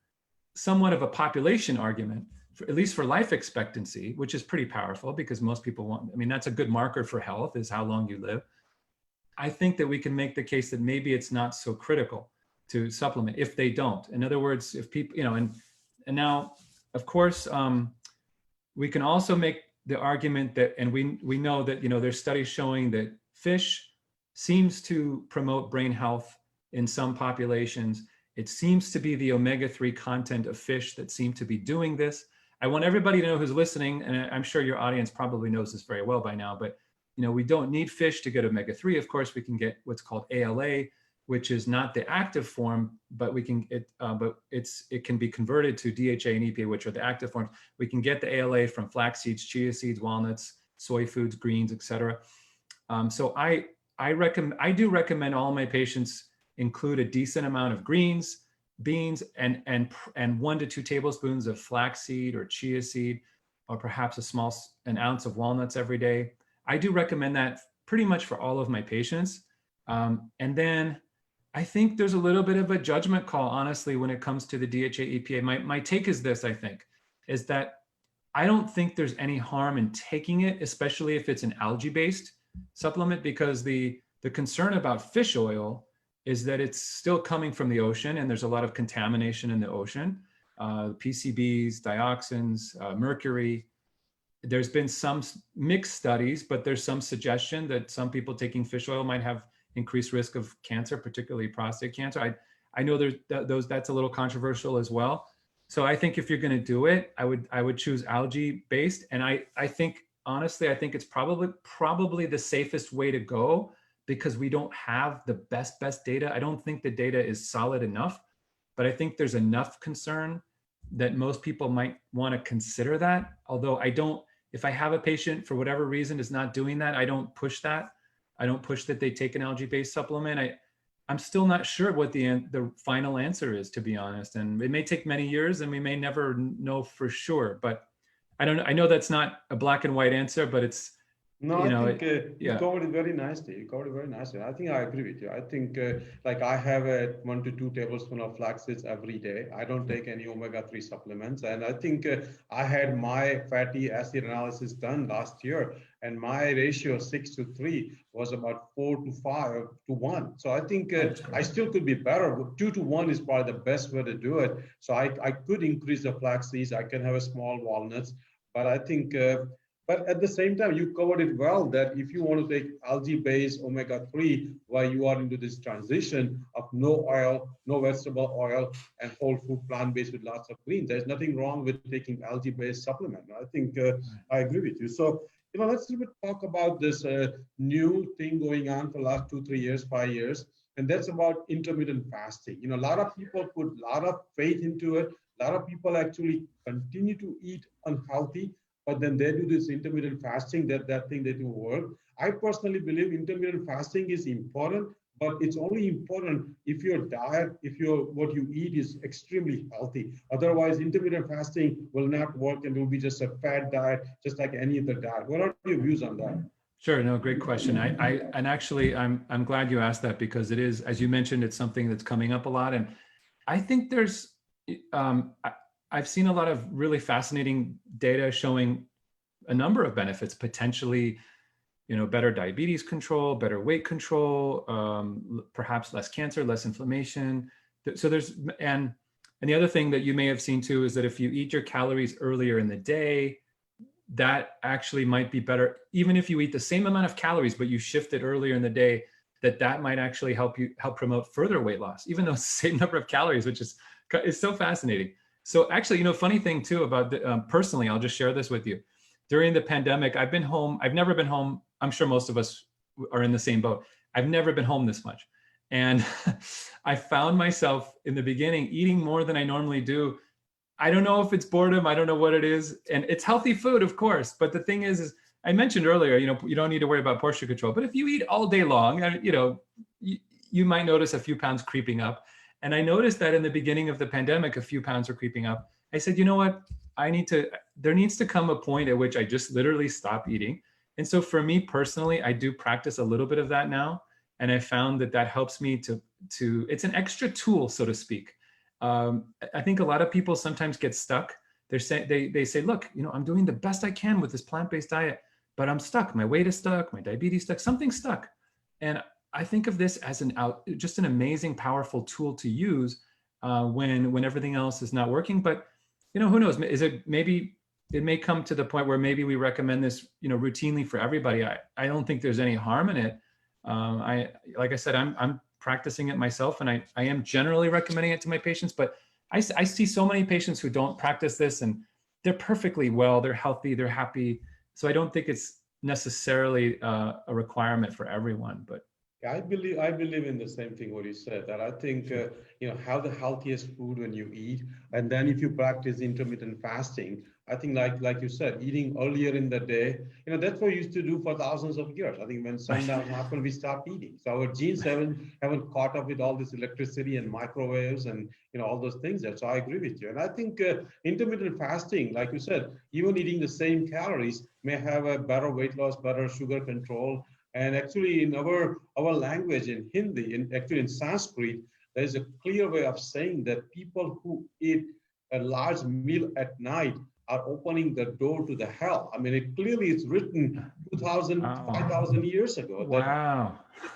somewhat of a population argument, at least for life expectancy, which is pretty powerful, because most people that's a good marker for health, is how long you live. I think that we can make the case that maybe it's not so critical to supplement if they don't. In other words, if people, and now, of course, we can also make the argument that, and we know that, there's studies showing that fish seems to promote brain health in some populations. It seems to be the omega-3 content of fish that seem to be doing this. I want everybody to know who's listening, and I'm sure your audience probably knows this very well by now, but we don't need fish to get omega-3. Of course, we can get what's called ALA, which is not the active form, but it can be converted to DHA and EPA, which are the active forms. We can get the ALA from flax seeds, chia seeds, walnuts, soy foods, greens, etc. So I do recommend all my patients include a decent amount of greens, beans, and 1 to 2 tablespoons of flaxseed or chia seed, or perhaps an ounce of walnuts every day. I do recommend that pretty much for all of my patients. And then I think there's a little bit of a judgment call, honestly, when it comes to the DHA EPA. My take is this, I think, is that I don't think there's any harm in taking it, especially if it's an algae-based supplement, because the concern about fish oil is that it's still coming from the ocean, and there's a lot of contamination in the ocean, PCBs, dioxins, mercury. There's been some mixed studies, but there's some suggestion that some people taking fish oil might have increased risk of cancer, particularly prostate cancer. I know that's a little controversial as well. So I think if you're going to do it, I would choose algae based. And I think, honestly, I think it's probably the safest way to go, because we don't have the best data. I don't think the data is solid enough, but I think there's enough concern that most people might want to consider that. Although if I have a patient for whatever reason is not doing that, I don't push that. I don't push that they take an algae-based supplement. I'm still not sure what the final answer is, to be honest. And it may take many years, and we may never know for sure. But I know that's not a black and white answer, but it's No, you I know, think you yeah. covered it very nicely. You covered it very nicely. I think I agree with you. I think like I have a 1 to 2 tablespoons of flax seeds every day. I don't take any omega-3 supplements. And I think I had my fatty acid analysis done last year, and my ratio 6 to 3 was about 4 to 5 to 1. So I think Oh, that's I great. still could be better, but 2 to 1 is probably the best way to do it. So I could increase the flax seeds. I can have a small walnuts, but I think but at the same time, you covered it well that if you want to take algae-based omega-3 while you are into this transition of no oil, no vegetable oil, and whole food plant-based with lots of greens, there's nothing wrong with taking algae-based supplement. I think I agree with you. So, let's talk about this new thing going on for the last 2, 3 years, 5 years, and that's about intermittent fasting. A lot of people put a lot of faith into it. A lot of people actually continue to eat unhealthy, but then they do this intermittent fasting, that thing they do work. I personally believe intermittent fasting is important, but it's only important if your diet, if your what you eat is extremely healthy. Otherwise, intermittent fasting will not work and it will be just a fad diet, just like any other diet. What are your views on that? Sure. No, great question. And actually, I'm glad you asked that because it is, as you mentioned, it's something that's coming up a lot. And I think I've seen a lot of really fascinating data showing a number of benefits, potentially, better diabetes control, better weight control, perhaps less cancer, less inflammation. So and the other thing that you may have seen too is that if you eat your calories earlier in the day, that actually might be better, even if you eat the same amount of calories, but you shift it earlier in the day, that might actually help promote further weight loss, even though it's the same number of calories, which is so fascinating. So actually, funny thing too about personally, I'll just share this with you. During the pandemic, I've been home. I've never been home. I'm sure most of us are in the same boat. I've never been home this much. And I found myself in the beginning eating more than I normally do. I don't know if it's boredom. I don't know what it is. And it's healthy food, of course. But the thing is I mentioned earlier, you don't need to worry about portion control. But if you eat all day long, you might notice a few pounds creeping up. And I noticed that in the beginning of the pandemic, a few pounds were creeping up. I said, you know what? There needs to come a point at which I just literally stop eating. And so for me personally, I do practice a little bit of that now. And I found that helps me to it's an extra tool, so to speak. I think a lot of people sometimes get stuck. They say, look, I'm doing the best I can with this plant-based diet, but I'm stuck. My weight is stuck. My diabetes stuck. Something's stuck. And I think of this as just an amazing, powerful tool to use when everything else is not working. But who knows? Maybe it may come to the point where maybe we recommend this, routinely for everybody. I don't think there's any harm in it. Like I said, I'm practicing it myself, and I am generally recommending it to my patients. But I see so many patients who don't practice this, and they're perfectly well, they're healthy, they're happy. So I don't think it's necessarily a requirement for everyone. But I believe in the same thing what you said, that I think have the healthiest food when you eat, and then if you practice intermittent fasting, I think like you said, eating earlier in the day, that's what we used to do for thousands of years. I think when sundown happened, we stopped eating. So our genes haven't caught up with all this electricity and microwaves and all those things there. So I agree with you, and I think intermittent fasting, like you said, even eating the same calories may have a better weight loss, better sugar control. And actually, in our language, in Hindi, actually in Sanskrit, there is a clear way of saying that people who eat a large meal at night are opening the door to the hell. I mean, it clearly is written 2,000, 5,000 years ago. Wow. That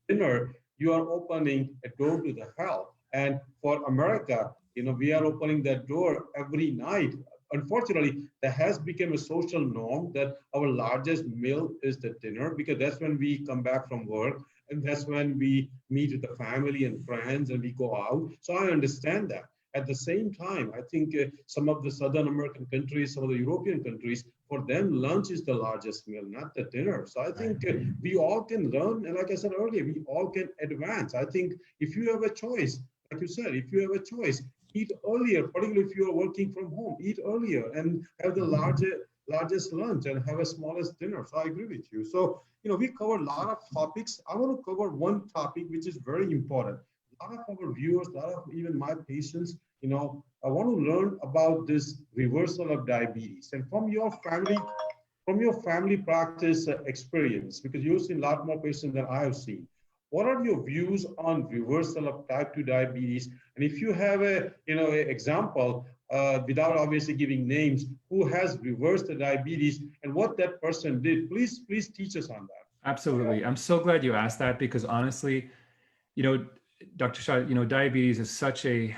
dinner, you are opening a door to the hell. And for America, we are opening that door every night. Unfortunately, that has become a social norm that our largest meal is the dinner, because that's when we come back from work, and that's when we meet with the family and friends and we go out. So I understand that. At the same time, I think some of the Southern American countries, some of the European countries, for them, lunch is the largest meal, not the dinner. So I think we all can learn. And like I said earlier, we all can advance. I think if you have a choice, like you said, if you have a choice, eat earlier, particularly if you are working from home, eat earlier and have the largest lunch and have a smallest dinner. So I agree with you. So, we covered a lot of topics. I want to cover one topic, which is very important. A lot of our viewers, a lot of even my patients, I want to learn about this reversal of diabetes. And from your family from your family practice experience, because you've seen a lot more patients than I have seen, what are your views on reversal of type 2 diabetes? And if you have a, example, without obviously giving names, who has reversed the diabetes and what that person did, please teach us on that. Absolutely. I'm so glad you asked that, because honestly, Dr. Shah, diabetes is such a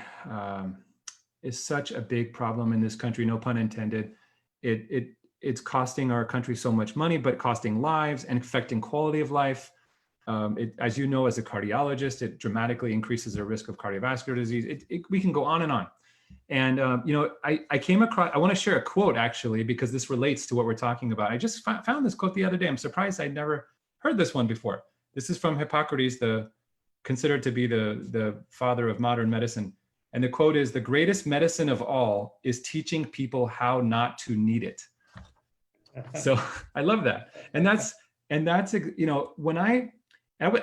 big problem in this country, no pun intended. It's costing our country so much money, but costing lives and affecting quality of life. As you know, as a cardiologist, it dramatically increases the risk of cardiovascular disease. We can go on and on. And, I came across, I want to share a quote actually, because this relates to what we're talking about. I just found this quote the other day. I'm surprised I'd never heard this one before. This is from Hippocrates, considered to be the father of modern medicine. And the quote is, "The greatest medicine of all is teaching people how not to need it." So I love that. And that's, when I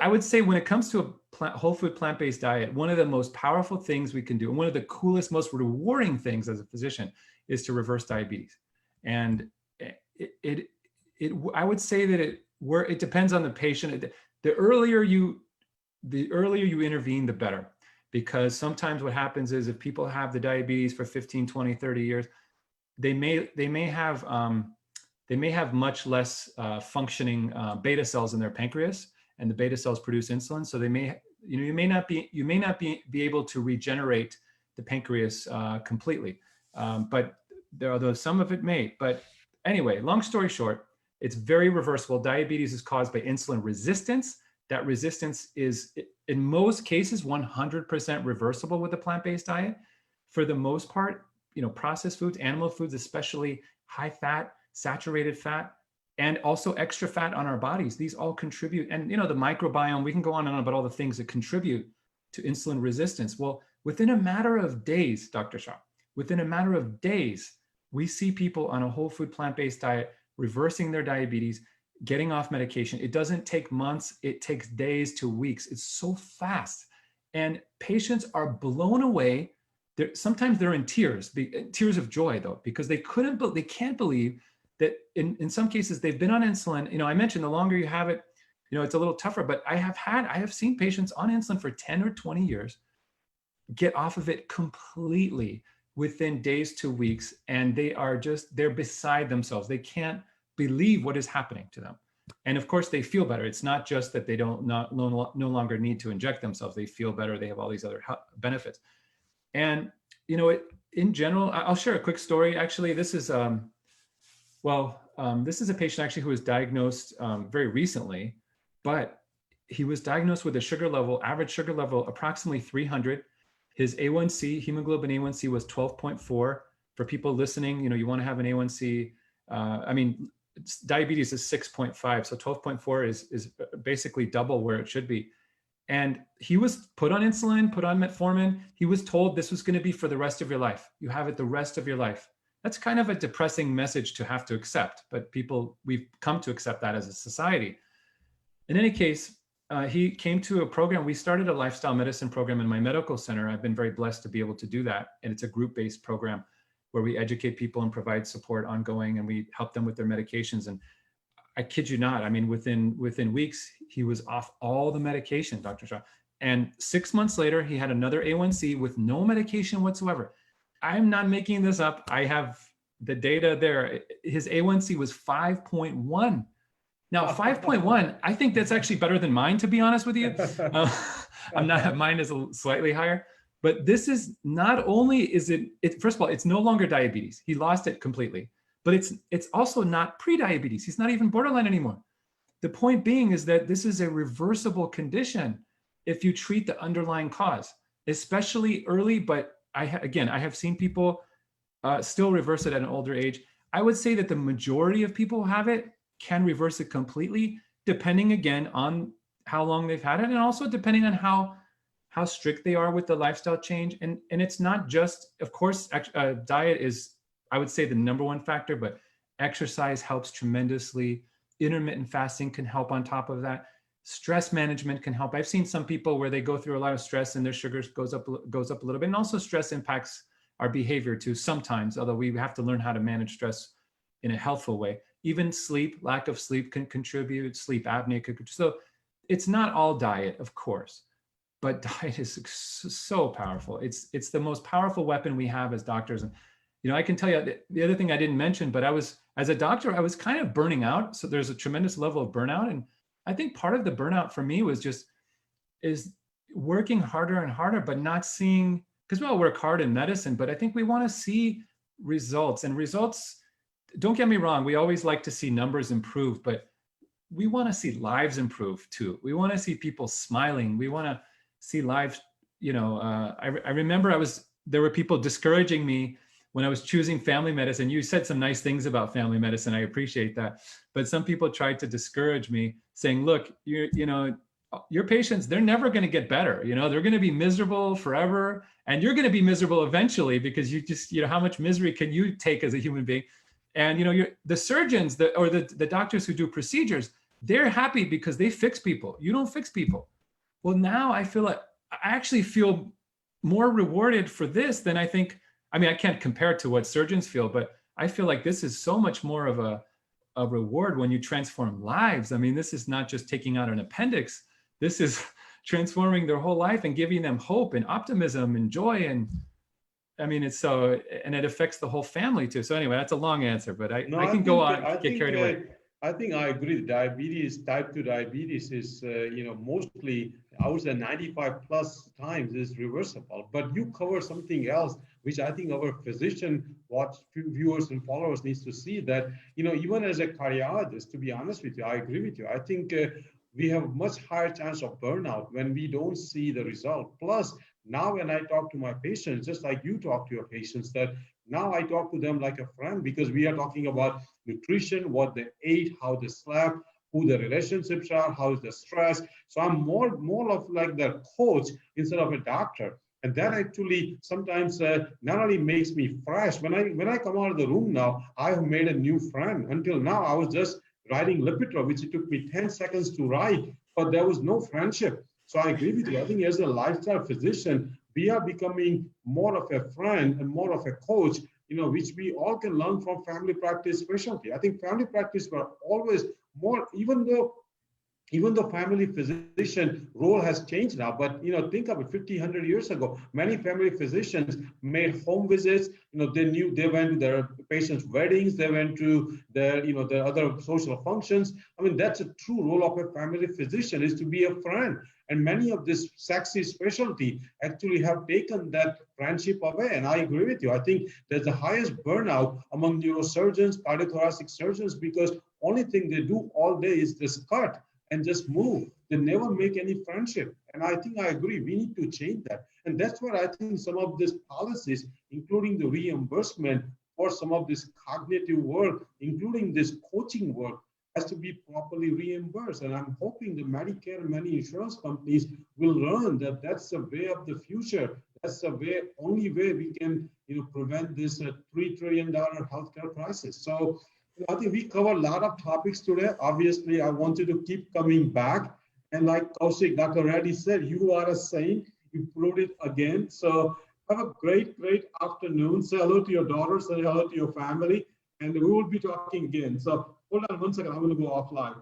would say when it comes to a whole food plant-based diet, one of the most powerful things we can do, and one of the coolest, most rewarding things as a physician, is to reverse diabetes. And I would say that it depends on the patient. The earlier you intervene, the better, because sometimes what happens is if people have the diabetes for 15, 20, 30 years, they may have much less functioning beta cells in their pancreas, and the beta cells produce insulin. So you may not be able to regenerate the pancreas completely, but although some of it may. But anyway, long story short, it's very reversible. Diabetes is caused by insulin resistance. That resistance is, in most cases, 100% reversible with a plant-based diet. For the most part, processed foods, animal foods, especially high fat, saturated fat, and also extra fat on our bodies, these all contribute. And the microbiome, we can go on and on about all the things that contribute to insulin resistance. Well, within a matter of days, Dr. Shah, within a matter of days, we see people on a whole food plant-based diet reversing their diabetes, getting off medication. It doesn't take months, it takes days to weeks. It's so fast. And patients are blown away. Sometimes they're in tears of joy though, because they can't believe that in some cases they've been on insulin. I mentioned the longer you have it, it's a little tougher, but I have seen patients on insulin for 10 or 20 years get off of it completely within days to weeks. And they're beside themselves. They can't believe what is happening to them. And of course they feel better. It's not just that they no longer need to inject themselves. They feel better. They have all these other benefits. And, in general, I'll share a quick story. Actually, this is, this is a patient actually who was diagnosed very recently, but he was diagnosed with average sugar level, approximately 300. His A1C, hemoglobin A1C, was 12.4. For people listening, you want to have an A1C. Diabetes is 6.5, so 12.4 is basically double where it should be. And he was put on insulin, put on metformin. He was told this was going to be for the rest of your life. You have it the rest of your life. That's kind of a depressing message to have to accept, but we've come to accept that as a society. In any case, he came to a program. We started a lifestyle medicine program in my medical center. I've been very blessed to be able to do that. And it's a group-based program where we educate people and provide support ongoing, and we help them with their medications. And I kid you not, within weeks, he was off all the medication, Dr. Shah. And 6 months later, he had another A1C with no medication whatsoever. I'm not making this up. I have the data there. His A1C was 5.1. Now, 5.1, I think that's actually better than mine, to be honest with you. Mine is slightly higher. But this is not only first of all, it's no longer diabetes. He lost it completely. But it's also not pre-diabetes. He's not even borderline anymore. The point being is that this is a reversible condition if you treat the underlying cause, especially early. But I have seen people still reverse it at an older age. I would say that the majority of people who have it can reverse it completely, depending again on how long they've had it, and also depending on how strict they are with the lifestyle change. And it's not just, of course, diet is, I would say, the number one factor, but exercise helps tremendously. Intermittent fasting can help on top of that. Stress management can help. I've seen some people where they go through a lot of stress and their sugars goes up a little bit. And also stress impacts our behavior too sometimes, although we have to learn how to manage stress in a healthful way. Even sleep, lack of sleep can contribute, sleep apnea could contribute. So it's not all diet, of course, but diet is so powerful. It's the most powerful weapon we have as doctors. And, I can tell you the other thing I didn't mention, but as a doctor, I was kind of burning out. So there's a tremendous level of burnout. And I think part of the burnout for me is working harder and harder, but not seeing, because we all work hard in medicine, but I think we want to see results, and results, don't get me wrong, we always like to see numbers improve, but we want to see lives improve too. We want to see people smiling. We want to see lives, I remember there were people discouraging me when I was choosing family medicine. You said some nice things about family medicine. I appreciate that. But some people tried to discourage me, saying, look, your patients, they're never going to get better. They're going to be miserable forever. And you're going to be miserable eventually, because you just, how much misery can you take as a human being? And, the surgeons or the doctors who do procedures, they're happy because they fix people. You don't fix people. Well, now I actually feel more rewarded for this than I can't compare it to what surgeons feel, but I feel like this is so much more of a reward when you transform lives. This is not just taking out an appendix. This is transforming their whole life and giving them hope and optimism and joy. And and it affects the whole family too. So anyway, that's a long answer, but I can go on, get carried away. I think I agree. Diabetes, type 2 diabetes is, mostly, I would say 95 plus times is reversible. But you cover something else, which I think our physician, viewers and followers needs to see, that, even as a cardiologist, to be honest with you, I agree with you. I think we have much higher chance of burnout when we don't see the result. Plus, now when I talk to my patients, just like you talk to your patients, that now I talk to them like a friend, because we are talking about nutrition, what they ate, how they slept, who the relationships are, how is the stress. So I'm more of like the coach instead of a doctor. And that actually sometimes not only makes me fresh. When I come out of the room now, I have made a new friend. Until now, I was just writing Lipitor, which it took me 10 seconds to write, but there was no friendship. So I agree with you. I think as a lifestyle physician, we are becoming more of a friend and more of a coach, which we all can learn from family practice specialty. I think family practice were always more, even though family physician role has changed now, but think of it, 50, 100 years ago, many family physicians made home visits. They went to their patients' weddings, they went to their other social functions. That's a true role of a family physician, is to be a friend. And many of this sexy specialty actually have taken that friendship away. And I agree with you. I think there's the highest burnout among neurosurgeons, cardiothoracic surgeons, because only thing they do all day is just cut and just move. They never make any friendship. And I think I agree, we need to change that. And that's where I think some of these policies, including the reimbursement for some of this cognitive work, including this coaching work, has to be properly reimbursed. And I'm hoping the Medicare and many insurance companies will learn that that's the way of the future. That's the only way we can prevent this $3 trillion healthcare crisis. So I think we covered a lot of topics today. Obviously, I want you to keep coming back. And like Kaushik, Dr. Reddy said, you are a saint. You proved it again. So have a great afternoon. Say hello to your daughter. Say hello to your family. And we will be talking again. So hold on one second. I'm going to go offline.